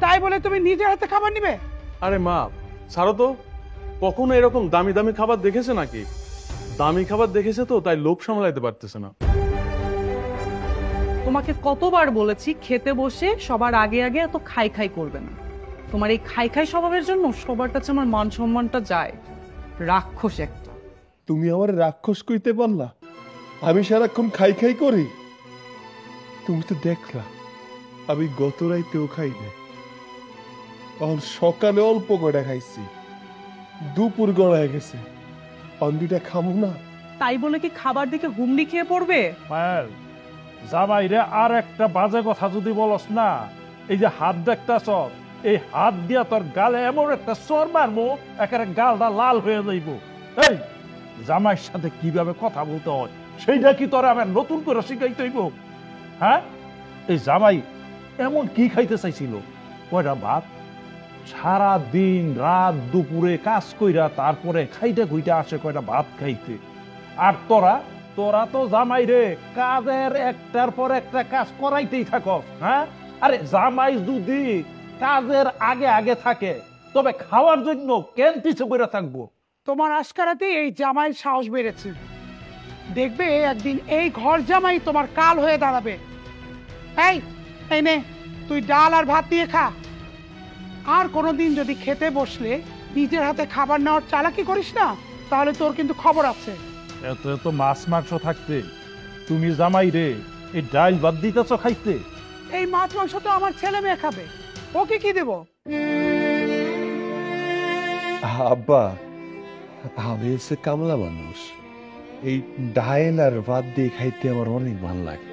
তাই বলে তুমি নিজের হাতে খাবার নিবে? আরে মা, ছাড়ো তো। কখনো এরকম দামি দামি খাবার দেখেছে নাকি? দামি খাবার দেখেছে তো, তাই লোভ সামলাইতে পারতেছে না। তোমাকে কতবার বলেছি খেতে বসে সবার আগে আগে এত খাই খাই করবে না। তোমার এই খাই খাই স্বভাবের জন্য সবার কাছে আমার মান সম্মানটা যায়। রাক্ষস একটা। তুমি আমার রাক্ষস কইতে পারলা? আমি সারাক্ষণ খাই খাই করি? তুমি তো দেখলা আমি গত রাইতেও খাই না, সকালে অল্প কয়টা খাইছি, দুপুর গড়ায় গেছে, দুইটা খাবো না? তাই বলে কি খাবার দিকে হুমড়ি খেয়ে পড়বে? মায়ের জামাই রে আর একটা বাজে কথা যদি বলস না, এই যে হাত দেখতাছ, এই হাত দিয়া তোর গালে এমন একটা চর মারবো, একেবারে গালটা লাল হয়ে যাইব। এই জামাইয়ের সাথে কিভাবে কথা বলতে হয় সেইটা কি তোরা আমার নতুন করে শিখাইতে হইব? হ্যাঁ, এই জামাই এমন কি খাইতে চাইছিল? কয়টা ভাত, সারা দিন রাত দুপুরে কাজ কইরা তারপরে খাইতে খুইতে আসে কয়টা ভাত খাইতে। আর তোরা তোরা তো জামাই রে কাজের একটার পর একটা কাজ করাইতেই থাকস। হ্যাঁ, আরে জামাই যদি কাজের আগে আগে থাকে তবে খাওয়ার জন্য কেন পিছু করে থাকবো? তোমার আশকারাতে এই জামাইয়ের সাহস বেড়েছে। দেখবে একদিন এই ঘর জামাই তোমার কাল হয়ে দাঁড়াবে। এই, এই নে, তুই ডাল আর ভাত দিয়ে খা। আর কোনোদিন যদি খেতে বসলে নিজের হাতে খাবার নেওয়ার চালাকি করিস না, তাহলে তোর কিন্তু খবর আছে। এত এত মাছ মাংস থাকতে তুমি জামাই রে এই ডাল ভাত দিতেছ খাইতে? এই মাছ মাংস তো আমার ছেলে মেয়ে খাবে, ওকে কি দেব? আব্বা, আমি হচ্ছে কামলা মানুষ, এই ডাইল আর ভাত দিয়ে খাইতে আমার অনেক ভালো লাগে।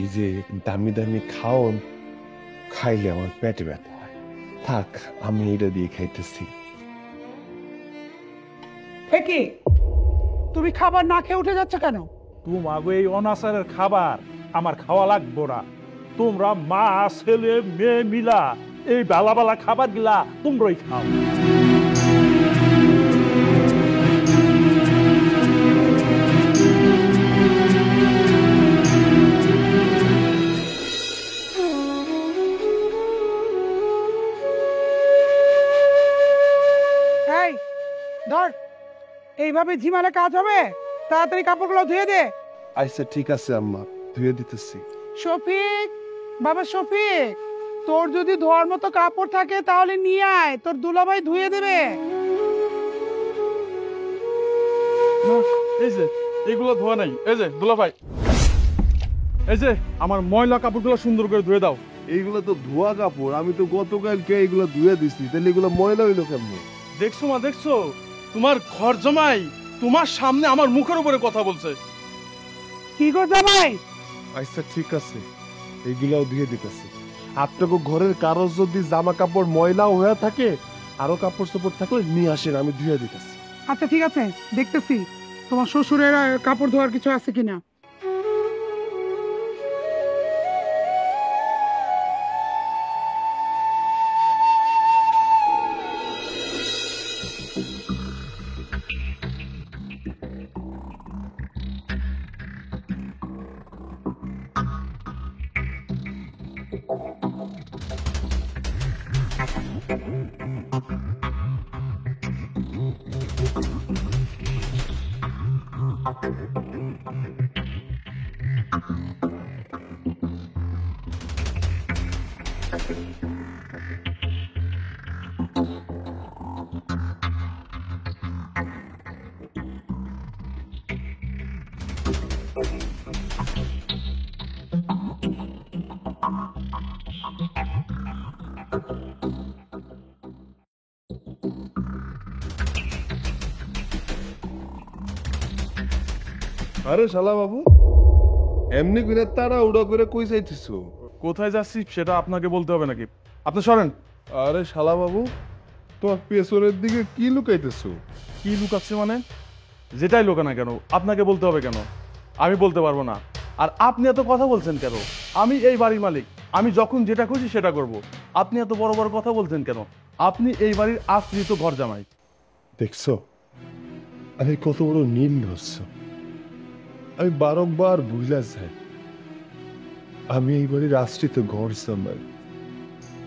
এই যে দামি দামি খাওন খাইলে আমার পেটে ব্যথা হয়। থাক, আমি এটা দিয়ে খাইতেছি। কি তুমি খাবার না খেয়ে উঠে যাচ্ছ কেন? তোমাকে এই অনাচারের খাবার আমার খাওয়া লাগবো না। তোমরা মা ছেলে মেয়ে মিলা এই বেলা বেলা খাবার গিলা তোমরাই খাও। এই ধর, এইভাবে ঝিমালে কাজ হবে? তাড়াতাড়ি কাপড়গুলো ধুয়ে দে। আচ্ছা ঠিক আছে আম্মা, ধুয়ে দিতেছি। শফিক, বাবা শফিক, তোর যদি ধোয়ার মতো কাপড় থাকে তাহলে নিয়ে আয়, তোর দুলাভাই ধুয়ে দেবে। এই যে এইগুলো ধোয়া নাই, এই যে দুলাভাই, এই যে আমার ময়লা কাপড়গুলো সুন্দর করে ধুয়ে দাও। এইগুলো তো ধোয়া কাপড়, আমি তো গতকালকে এইগুলো ধুয়ে দিছি, তাহলে এগুলো ময়লা হইলো কেমনে? দেখছো মা, দেখছো তোমার ঘর জামাই তোমার সামনে আমার মুখের উপরে কথা বলছে। কি গো জামাই? আচ্ছা ঠিক আছে, এইগুলাও ধুয়ে দিতেছি। আপনাকে ঘরের কারো যদি জামা কাপড় ময়লাও হয়ে থাকে, আরো কাপড় চোপড় থাকলে নিয়ে আসেন, আমি ধুয়ে দিতেছি। আচ্ছা ঠিক আছে, দেখতেছি তোমার শ্বশুরের কাপড় ধোয়ার কিছু আছে কিনা। আরে শালা বাবু, এমনি করে তারা উড়া করে কই যাইতেছো? কোথায় যাচ্ছি সেটা আপনাকে বলতে হবে নাকি? আপনি সরেন। আরে শালা বাবু, তোমার পেছনের দিকে কি লুকাইতেছো? কি লুকাচ্ছে মানে? যেটাই লুকা না কেন আপনাকে বলতে হবে কেন? আমি বলতে পারবো না। আর আপনি এত কথা বলছেন কেন? আমি এই বাড়ির মালিক, আমি যখন যেটা খুশি সেটা করব। আপনি এত বড় বড় কথা বলছেন কেন? আপনি এই বাড়ির আশ্রিত ঘর জামাই। দেখছো আমি কত বড় নির্লজ্জ। আমি বারংবার ভুলে যাই আমি এই বাড়ির আশ্রিত ঘর জামাই।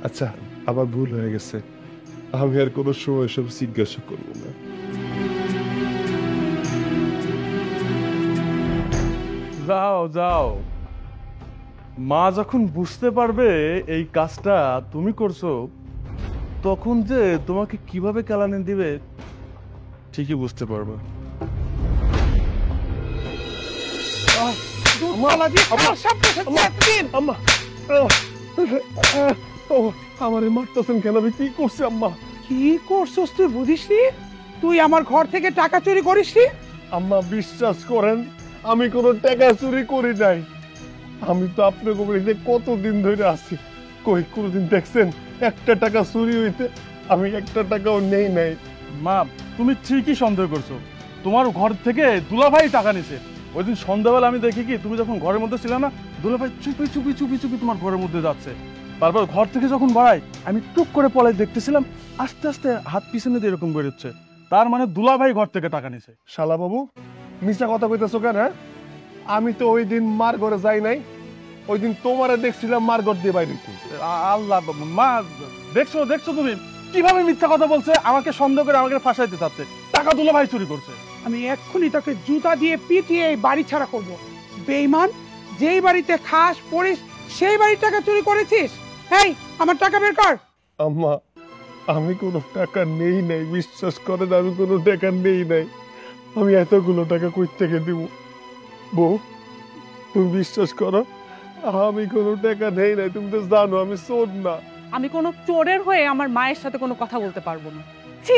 আচ্ছা, আমার ভুল হয়ে গেছে, আমি আর কোনো সময় সব জিজ্ঞাসা করবো না। যাও যাও, মা যখন বুঝতে পারবে এই কাজটা তুমি করছো, তখন যে তোমাকে কিভাবে কেলানি দিবে ঠিকই বুঝতে পারবে। আমারে মারতেছেন কেন? আমি কি করছি আম্মা? কি করছস তুই বুঝিসনি? তুই আমার ঘর থেকে টাকা চুরি করিসনি? আম্মা বিশ্বাস করেন, আমি কোনো টাকা চুরি করি নাই। আমি তো আপনাকে বাড়িতে কতদিন ধরে আছি, কই কোনদিন দেখছেন একটা টাকা চুরি হইতে? আমি একটা টাকাও নেই নাই। মা, তুমি ঠিকই সন্দেহ করছো, তোমার ঘর থেকে দুলাভাই টাকা নিছে। ওই দিন সন্ধ্যাবেলা আমি দেখি কি তুমি যখন ঘরের মধ্যে ছিলে না, দুলাভাই চুপি চুপি চুপি চুপি তোমার ঘরের মধ্যে যাচ্ছে। তারপর ঘর থেকে যখন বাড়াই আমি টুক করে পলাই দেখতেছিলাম, আস্তে আস্তে হাত পিছনে দিয়ে এরকম বেরোচ্ছে। তার মানে দুলাভাই ঘর থেকে টাকা নিছে। শালা বাবু, মিছা কথা কইতেছো কেন? আমি তো ওই দিন মার ঘরে যাই নাই, ওই দিন তোমারে দেখছিলাম মার ঘর দিয়ে বাইরে। আল্লাহ, মা দেখছো দেখছো তুমি কিভাবে মিথ্যা কথা বলছে, আমাকে সন্দেহ করে আমাকে ফাঁসাইতে চাচ্ছে। টাকা দুলাভাই চুরি করছে। আমি এক্ষুনি তোকে জুতা দিয়ে পিটিয়ে এই বাড়ি ছাড়া করব। বেঈমান, যেই বাড়িতে খাস পড়িস সেই বাড়ির টাকা চুরি করেছিস। এই, আমার টাকা বের কর। আম্মা, আমি কোনো টাকা নেই নাই, বিশ্বাস করেন আমি কোনো টাকা নেই নাই। আমি এতগুলো টাকা কই থেকে দিব? বউ, তুমি বিশ্বাস করো আমি কোনো টাকা নেই নাই, তুমি তো জানো আমি চোর না। আমি কোনো চোরের হয়ে আমার মায়ের সাথে কোনো কথা বলতে পারবো না। ছি,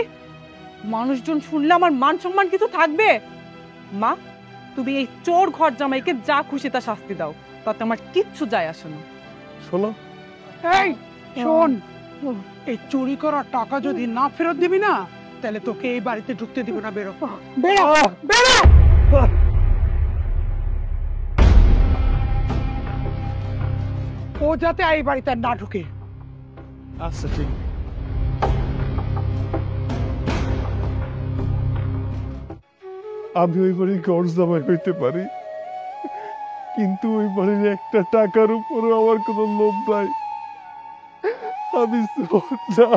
মানুষজন শুনলে আমার মান সম্মান কিছু থাকবে? মা, তুমি এই চোর ঘর জামাইকে যা খুশি তা শাস্তি দাও, তাতে আমার কিচ্ছু যায় আসে না। শোনো, এই শোন, এই চুরি করার টাকা যদি না ফেরত দিবি না, তাহলে তোকে এই বাড়িতে ঢুকতে দিব না। বেরো বেরো বেরো। ও যাতে এই বাড়িতে আর না ঢুকে। আচ্ছা ঠিক। আমি ওই বাড়ির ঘর জামাই হইতে পারি, কিন্তু ওই বাড়ির একটা টাকার উপরও আমার কোনো লোভ নাই। আমি চোর না।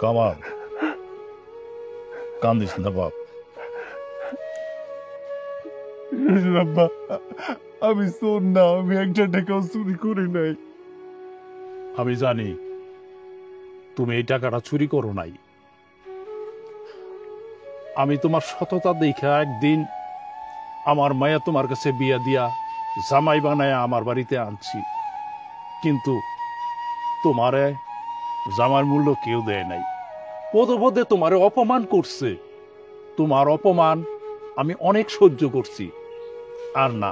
কামাল, কান্দিস না বাপ। আব্বা, আমি চোর না, আমি একটা টাকাও চুরি করি নাই। আমি জানি তুমি এই টাকাটা চুরি করো নাই। আমি তোমার সততা দেখা একদিন আমার মায়া তোমার কাছে বিয়া দিয়া জামাই বানায় আমার বাড়িতে আনছি, কিন্তু তোমারে জামার মূল্য কেউ দেয় নাই। পদে পদে তোমারে অপমান করছে। তোমার অপমান আমি অনেক সহ্য করছি। আর না,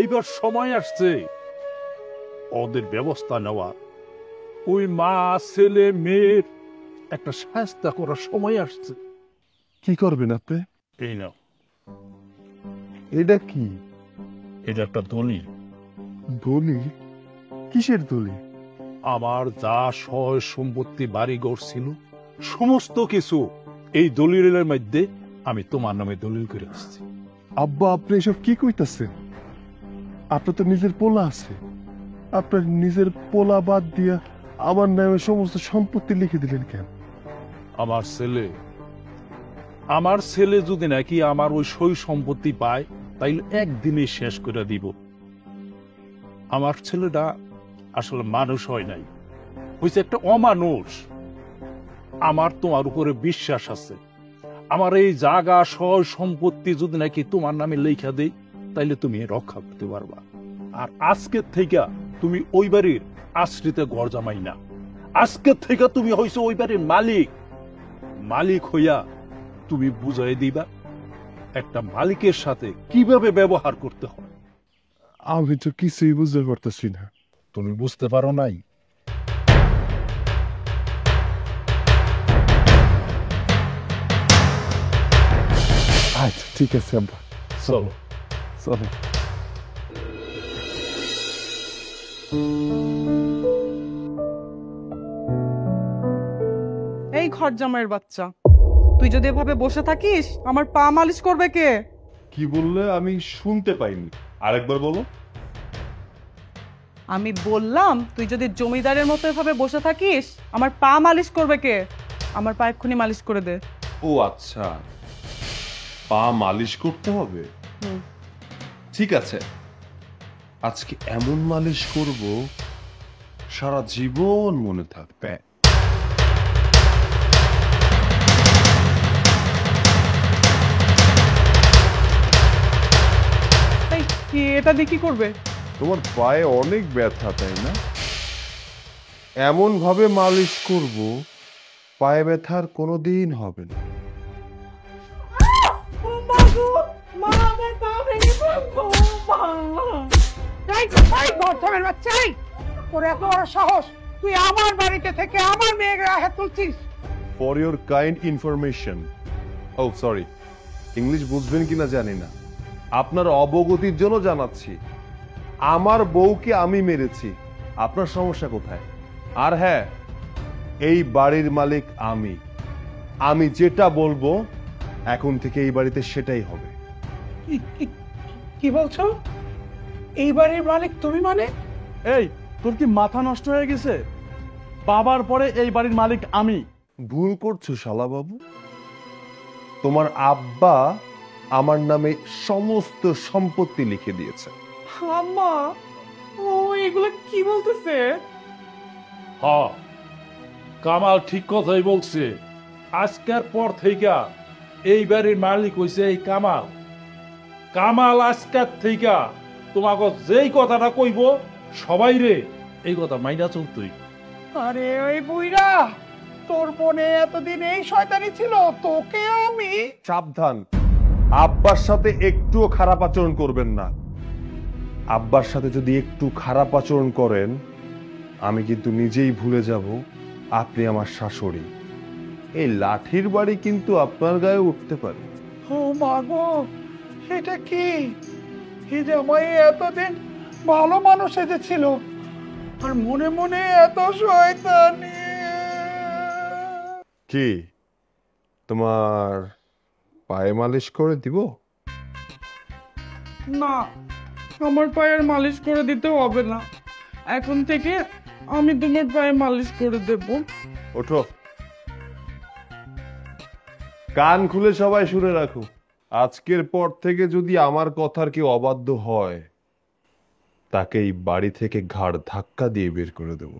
এইবার সময় আসছে ওদের ব্যবস্থা নেওয়া। ওই মা ছেলে মেয়ের একটা শাস্তি করার সময় আসছে। কি করবেন আপনি? এই নাও, এটা কি? এটা একটা দলিল। দলিল? কিসের দলিল? আমার যা সয় সম্পত্তি বাড়ি ঘর ছিল সমস্ত কিছু এই দলিলের মধ্যে আমি তোমার নামে দলিল করে আসছি। আব্বা, আপনি এসব কি কইতাছেন? আপনার তো নিজের পোলা আছে, আপনার নিজের পোলা বাদ দিয়া আমার নামে সমস্ত সম্পত্তি লিখে দিলেন কেন? আমার ছেলে যদি নাকি আমার ওই সই সম্পত্তি পায়, তাইলে একদিনে শেষ করে দিব। আমার ছেলেটা আসলে মানুষ হয় নাই, হয়েছে একটা অমানুষ। আমার তোমার উপরে বিশ্বাস আছে। আমার এই জায়গা সয় সম্পত্তি যদি নাকি তোমার নামে লেখা দেই, তাইলে তুমি রক্ষা করতে পারবা। আর আজকের থেকে তুমি ওই বাড়ির আশ্রিত ঘর জামাই না, আজকের থেকে তুমি হইছো ওই বাড়ির মালিক। মালিক হইয়া তুমি বুঝাই দিবা একটা মালিকের সাথে কিভাবে ব্যবহার করতে হয়। আমি তো কিছুই বুঝতে পারতেছি না। তুমি বুঝতে পারো নাই? আচ্ছা ঠিক আছে আব্বা, চলো চলো। এই ঘর জামাইয়ের বাচ্চা, তুই যদি এভাবে বসে থাকিস আমার পা মালিশ করবে কে? কি বললে? আমি শুনতে পাইনি, আরেকবার বলো। আমি বললাম তুই যদি জমিদারের মতো এভাবে বসে থাকিস আমার পা মালিশ করবে কে? আমার পা এক্ষুনি মালিশ করে দে। ও আচ্ছা, পা মালিশ করতে হবে। ঠিক আছে, আজকে এমন মালিশ করব সারা জীবন মনে থাকবে। এটা দিয়ে কি করবে? তোমার পায়ে অনেক ব্যথা, তাই না? এমন ভাবে মালিশ করব পায়ে ব্যথার কোনোদিন হবে না। তোর এত বড় সাহস, তুই আমার বাড়িতে থেকে আমার মেয়েকে হাত তুলছিস? For your kind information, oh sorry, English বুঝবেন কিনা জানি না, আপনার অবগতির জন্য জানাচ্ছি, আমার বউকে আমি মেরেছি। আপনার সমস্যা কোথায়? আর হ্যাঁ, এই বাড়ির মালিক আমি। আমি যেটা বলবো এখন থেকে এই বাড়িতে সেটাই হবে। কি বলছো? এই বাড়ির মালিক তুমি? মানে এই, তোর কি মাথা নষ্ট হয়ে গেছে? বাবার পরে এই বাড়ির মালিক আমি। ভুল করছো শালা বাবু। তোমার আব্বা আমার নামে সমস্ত সম্পত্তি লিখে দিয়েছে। আম্মা, ও এগুলো কি বলতেছে? হ্যাঁ, কামাল ঠিক কথাই বলছে। আজকের পর থেকে এই বাড়ির মালিক হইছে এই কামাল। কামাল আজকের থেকে তোমাকে যেই কথাটা কইব সবাই রে এই কথা মাইনা চলতই। আরে ওই বুইরা, তোর মনে এতদিন এই শয়তানি ছিল, তোকে আমি। সাবধান, আব্বার সাথে একটুও খারাপ আচরণ করবেন না। আব্বার সাথে যদি একটু খারাপ আচরণ করেন, আমি কিন্তু নিজেই ভুলে যাব আপনি আমার শাশুড়ি। এই লাঠির বাড়ি কিন্তু আপনার গায়ে উঠতে পারে। ও মা গো, এটা কি? এই জামাই এতদিন ভালো মানুষ এসেছিল, আর মনে মনে এত শয়তানি। কি তোমার পায়ে মালিশ করে দিব? না, আমার পায়ের মালিশ করে দিতে হবে না। এখন থেকে আমি তোমার পায়ে মালিশ করে দেব। ওঠো, কান খুলে সবাই শুনে রাখো। আজকের পর থেকে যদি আমার কথার কেউ অবাধ্য হয়, তাকে এই বাড়ি থেকে ঘাড় ধাক্কা দিয়ে বের করে দেব।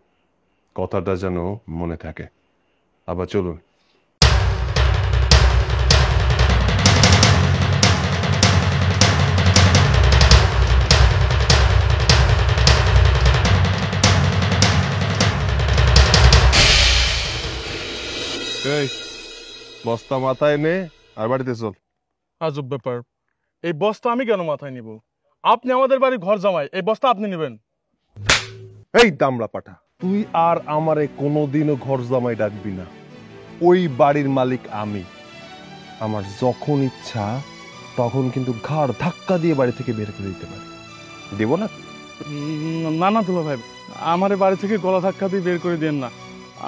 কথাটা যেন মনে থাকে। আবার চলুন। এই বস্তা মাথায় নে আর বাড়িতে চল। আজব ব্যাপার, এই বস্তা আমি কেন মাথায় নিব? আপনি আমাদের বাড়ি ঘর জামাই, এই বস্তা আপনি নেবেন? এই দামড়া পাঠা, তুই আর আমারে কোনোদিনও ঘর জামাই ডাকবি না। ওই বাড়ির মালিক আমি। আমার যখন ইচ্ছা তখন কিন্তু ঘাড় ধাক্কা দিয়ে বাড়ি থেকে বের করে দিতে পারি। দেব না? না না দুলা ভাই, আমারে বাড়ি থেকে গলা ধাক্কা দিয়ে বের করে দেন না।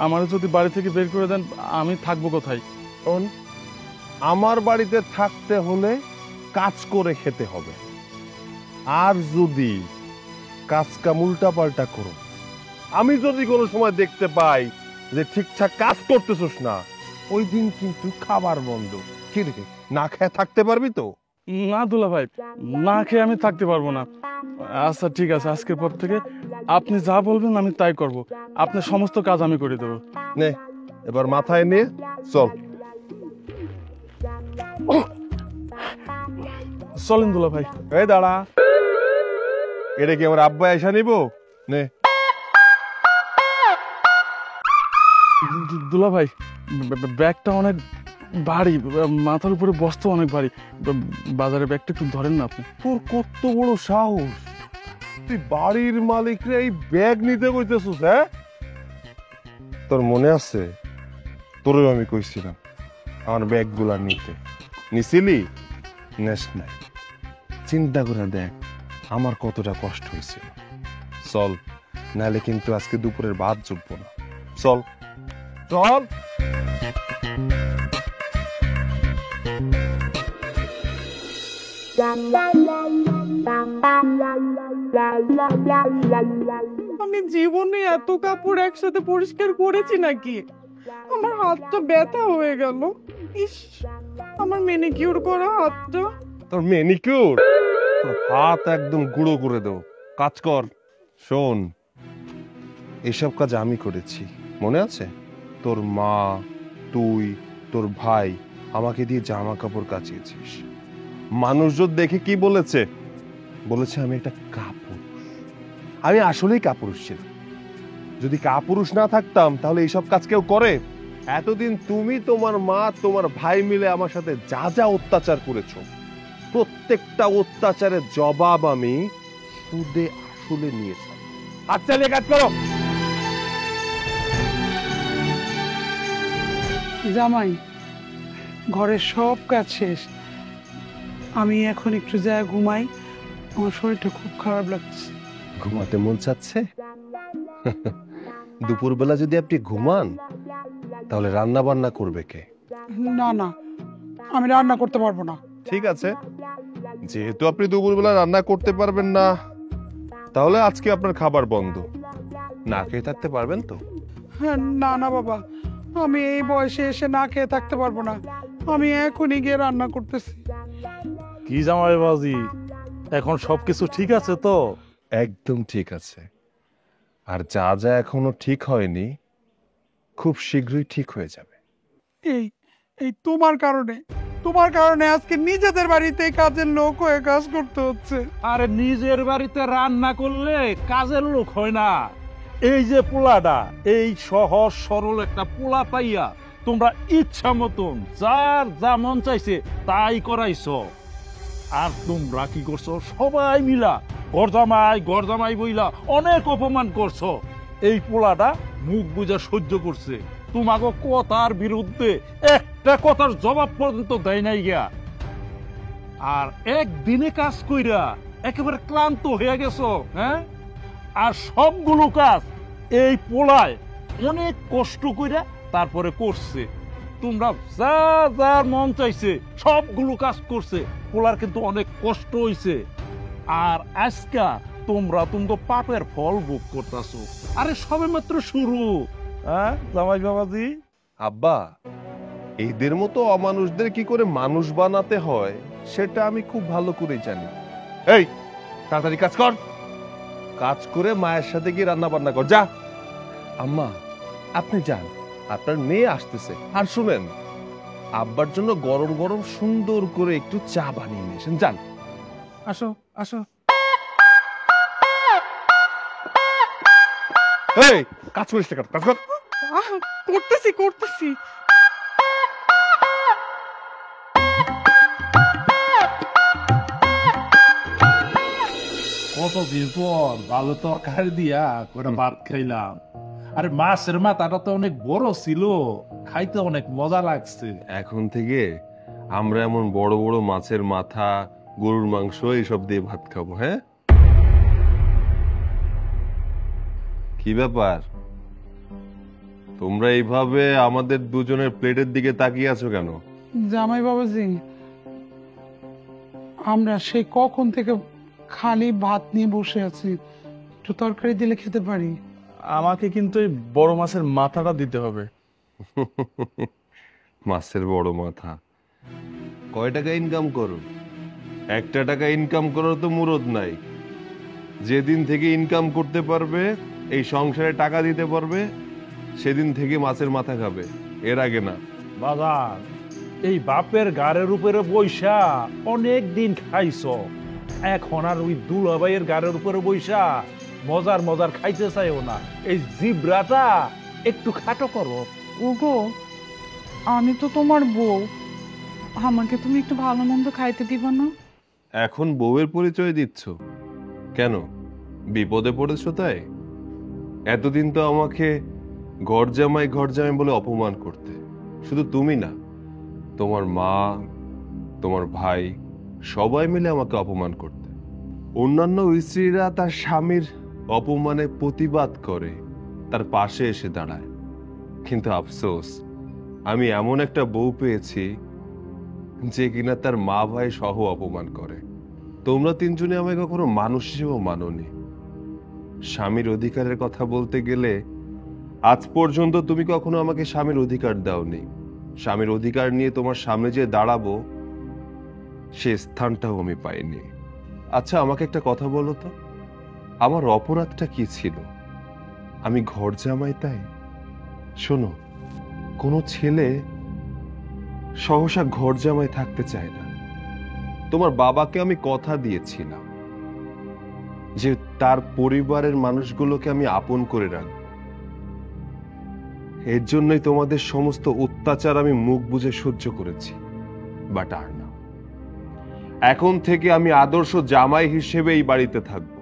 আমারে যদি বাড়ি থেকে বের করে দেন, আমি থাকবো কোথায়? আমার বাড়িতে থাকতে হলে কাজ করে খেতে হবে। আর যদি কাজ কাম উল্টা পাল্টা করো, আমি যদি কোনো সময় দেখতে পাই যে ঠিকঠাক কাজ করতেছস না, ওই দিন কিন্তু খাবার বন্ধ। কি রে, না খেয়ে থাকতে পারবি তো? না দুলা ভাই, না খেয়ে আমি থাকতে পারবো না। আচ্ছা ঠিক আছে, আজকের পর থেকে আপনি যা বলবেন আমি তাই করব। আপনার সমস্ত কাজ আমি করে দেবো। নে এবার মাথায় নিয়ে চল। চলেন দুলা ভাই। এই দাঁড়া, এটা কি আমার আব্বা এসে নিব? নে। দুলা ভাই, ব্যাগটা অনেক ভারী, মাথার উপরে বস্তা অনেক ভারী। বাজারে ব্যাগটা একটু ধরেন না আপনি। তোর কত বড় সাহস, তুই বাড়ির মালিকরে এই ব্যাগ নিতে কইতেছিস? হ্যাঁ, তোর মনে আছে তোরেও আমি কইছিলাম আমার ব্যাগগুলা নিতে? নিছিলি? নেস নাই। চিন্তা করে দেখ আমার কতটা কষ্ট হয়েছিল। চল, নাহলে কিন্তু আজকে দুপুরের ভাত জুটবো না। চল চল। আমি জীবনে এত কাপড় একসাথে পরিষ্কার করেছি নাকি? আমার হাতটা ব্যথা হয়ে গেল। ইস, আমার ম্যানিকিউর করা হাতটা। তোর ম্যানিকিউর? হাত একদম গুঁড়ো করে দেবো। কাজ কর। শোন, এসব কাজ আমি করেছি, মনে আছে? তোর মা, তুই, তোর ভাই আমাকে দিয়ে জামা কাপড় কাচিয়েছিস। মানুষজন দেখে কি বলেছে? বলেছে আমি একটা কাপুরুষ। আমি আসলেই কাপুরুষ ছিলাম। যদি কাপুরুষ না থাকতাম তাহলে এইসব কাজ কেউ করে? এতদিন তুমি, তোমার মা, তোমার ভাই মিলে আমার সাথে যা যা অত্যাচার করেছো, প্রত্যেকটা অত্যাচারের জবাব আমি সুদে আসলে নিয়েছি। হাত চালিয়ে কাজ করো। জামাই, ঘরের সব কাজ শেষ, আমি এখন একটু যা ঘুমাই। আমার শরীরটা খুব খারাপ লাগছে। ঘুমাতে মন চাচ্ছে? দুপুরবেলা যদি আপনি ঘুমান তাহলে রান্না বান্না করবে কে? না না, আমি রান্না করতে পারবো না। ঠিক আছে, যেহেতু আপনি দুপুরবেলা রান্না করতে পারবেন না, তাহলে আজকে আপনার খাবার বন্ধ। না খেয়ে থাকতে পারবেন তো? হ্যাঁ, না না বাবা, আমি এই বয়সে এসে না খেয়ে থাকতে পারবো না। আমি এখনই গিয়ে রান্না করতেছি। কি জামাই বাজি, এখন সবকিছু ঠিক আছে তো? একদম ঠিক আছে। আর যা যা এখনো ঠিক হয়নি খুব শীঘ্রই ঠিক হয়ে যাবে। এই এই তোমার কারণে আজকে নিজেদের বাড়িতে কাজের লোক হয়ে কাজ করতে হচ্ছে। আরে নিজের বাড়িতে রান্না করলে কাজের লোক হয় না। এই যে পোলাটা, এই সহজ সরল একটা পোলা পাইয়া তোমরা ইচ্ছা মতন যার যা মন চাইছে তাই করাইছো। আর তোমরা কি করছো? সবাই মিলা গরজামাই বইলা অনেক অপমান করছো। এই পোলাটা মুখ বুঝা সহ্য করছে, তোমাকে কথার বিরুদ্ধে একটা কথার জবাব পর্যন্ত দেয় নাই গিয়া। আর একদিনে কাজ কইরা একেবারে ক্লান্ত হয়ে গেছো। হ্যাঁ, আর সবগুলো কাজ এই পোলায় অনেক কষ্ট কইরা তারপরে করছে। তোমরা যা যা মন চাইছে সবগুলো কাজ করছে, পোলার কিন্তু অনেক কষ্ট হইছে। আর আজকা তোমরা পাপের ফল ভোগ করতেছো। আরে সবে মাত্র শুরু। হ্যাঁ জামাই বাবাজি? আব্বা, এদের মতো অমানুষদের কি করে মানুষ বানাতে হয় সেটা আমি খুব ভালো করে জানি। এই তাড়াতাড়ি কাজ করে মায়ের সাথে গিয়ে রান্না বান্না কর যা। আম্মা আপনি যান, আপনার মেয়ে আসতেছে। আর শুনেন, আব্বার জন্য গরম গরম সুন্দর করে একটু চা বানিয়ে নিয়ে এসেন, যান। আসো আসো। এই কাজ করিস না, কাজ কর। করতেছি। কতদিন পর ভালো তরকারি দিয়া করে ভাত খাইলাম। আরে মাছের মাথাটা তো অনেক বড় ছিল, খাইতে অনেক মজা লাগছে। এখন থেকে আমরা এমন বড় বড় মাছের মাথা, গরুর মাংস এইসব দিয়ে ভাত খাবো। হ্যাঁ, কি ব্যাপার তোমরা এইভাবে আমাদের দুজনের প্লেটের দিকে তাকিয়ে আছো কেন? জামাই বাবাজি, আমরা সেই কখন থেকে খালি ভাত নিয়ে বসে আছি, একটু তরকারি দিলে খেতে পারি। আমাকে কিন্তু এই বড় মাছের মাথাটা দিতে হবে। মাছের বড় মাথা? কয় টাকা ইনকাম করো? 1 টাকা ইনকাম করার তো মুরদ নাই। যেদিন থেকে ইনকাম করতে পারবে, এই সংসারে টাকা দিতে পারবে, সেদিন থেকে মাছের মাথা খাবে, এর আগে না। বাজার এই বাপের গাড়ের উপরে বইসা অনেক দিন খাইছ, এখন আর ওই দুলাভাইয়ের গাড়ের উপরে বইসা মজার খাইতে চাইও না। এই জিব্রাটা একটু খাটো করো। ওগো, আমি তো তোমার বউ, আমাকে তুমি একটু ভালো মন্দ খাইতে দিবা না? এখন বউয়ের পরিচয় দিচ্ছ কেন? বিপদে পড়েছো তাই? এতদিন তো আমাকে ঘর জামাই বলে অপমান করতে। শুধু তুমি না, তোমার মা, তোমার ভাই, সবাই মিলে আমাকে অপমান করতে। অন্যান্য স্ত্রীরা তার স্বামীর অপমানে প্রতিবাদ করে, তার পাশে এসে দাঁড়ায়। কিন্তু আফসোস, আমি এমন একটা বউ পেয়েছি যে কিনা তার মা ভাই সহ অপমান করে। তোমরা তিনজনে আমাকে কখনো মানুষ হিসেবে মানোনি। স্বামীর অধিকারের কথা বলতে গেলে আজ পর্যন্ত তুমি কখনো আমাকে স্বামীর অধিকার দাওনি। স্বামীর অধিকার নিয়ে তোমার সামনে যে দাঁড়াবো, সে স্থানটাও আমি পাইনি। আচ্ছা, আমাকে একটা কথা বলো তো, আমার অপরাধটা কি ছিল? আমি ঘর জামাই তাই? শোনো, কোনো ছেলে সহসা ঘর জামাই থাকতে চায় না। তোমার বাবাকে আমি কথা দিয়েছিলাম যে তার পরিবারের মানুষগুলোকে আমি আপন করে রাখব। এর জন্যই তোমাদের সমস্ত অত্যাচার আমি মুখ বুজে সহ্য করেছি। বাট আর না, এখন থেকে আমি আদর্শ জামাই হিসেবে এই বাড়িতে থাকব।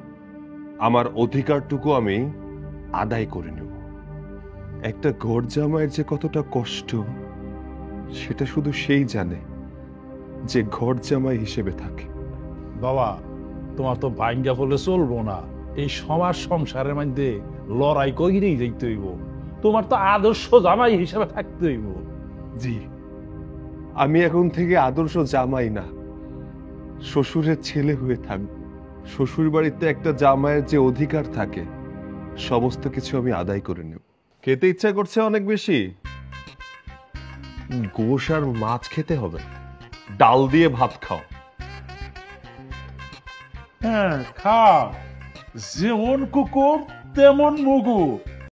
আমার অধিকারটুকু আমি আদায় করে নেব। একটা ঘর জামাইয়ের যে কতটা কষ্ট, সেটা শুধু সেই জানে যে ঘর জামাই হিসেবে থাকে। বাবা, তোমার তো ভাঙ্গা বলে চলবো না। এই সমাজ সংসারের মধ্যে লড়াই করেই যেতে হইব। তোমার তো আদর্শ জামাই হিসেবে থাকতে হইব। জি, আমি এখন থেকে আদর্শ জামাই না, শ্বশুরের ছেলে হয়ে থাকব। শ্বশুর বাড়িতে একটা জামাইয়ের যে অধিকার থাকে, সমস্ত কিছু আমি আদায় করে নেব। খেতে ইচ্ছা করছে অনেক বেশি? গোশ আর মাছ খেতে হবে, ডাল দিয়ে ভাত খাও। হ্যাঁ, খাও। যেমন কুকুর তেমন মুগু।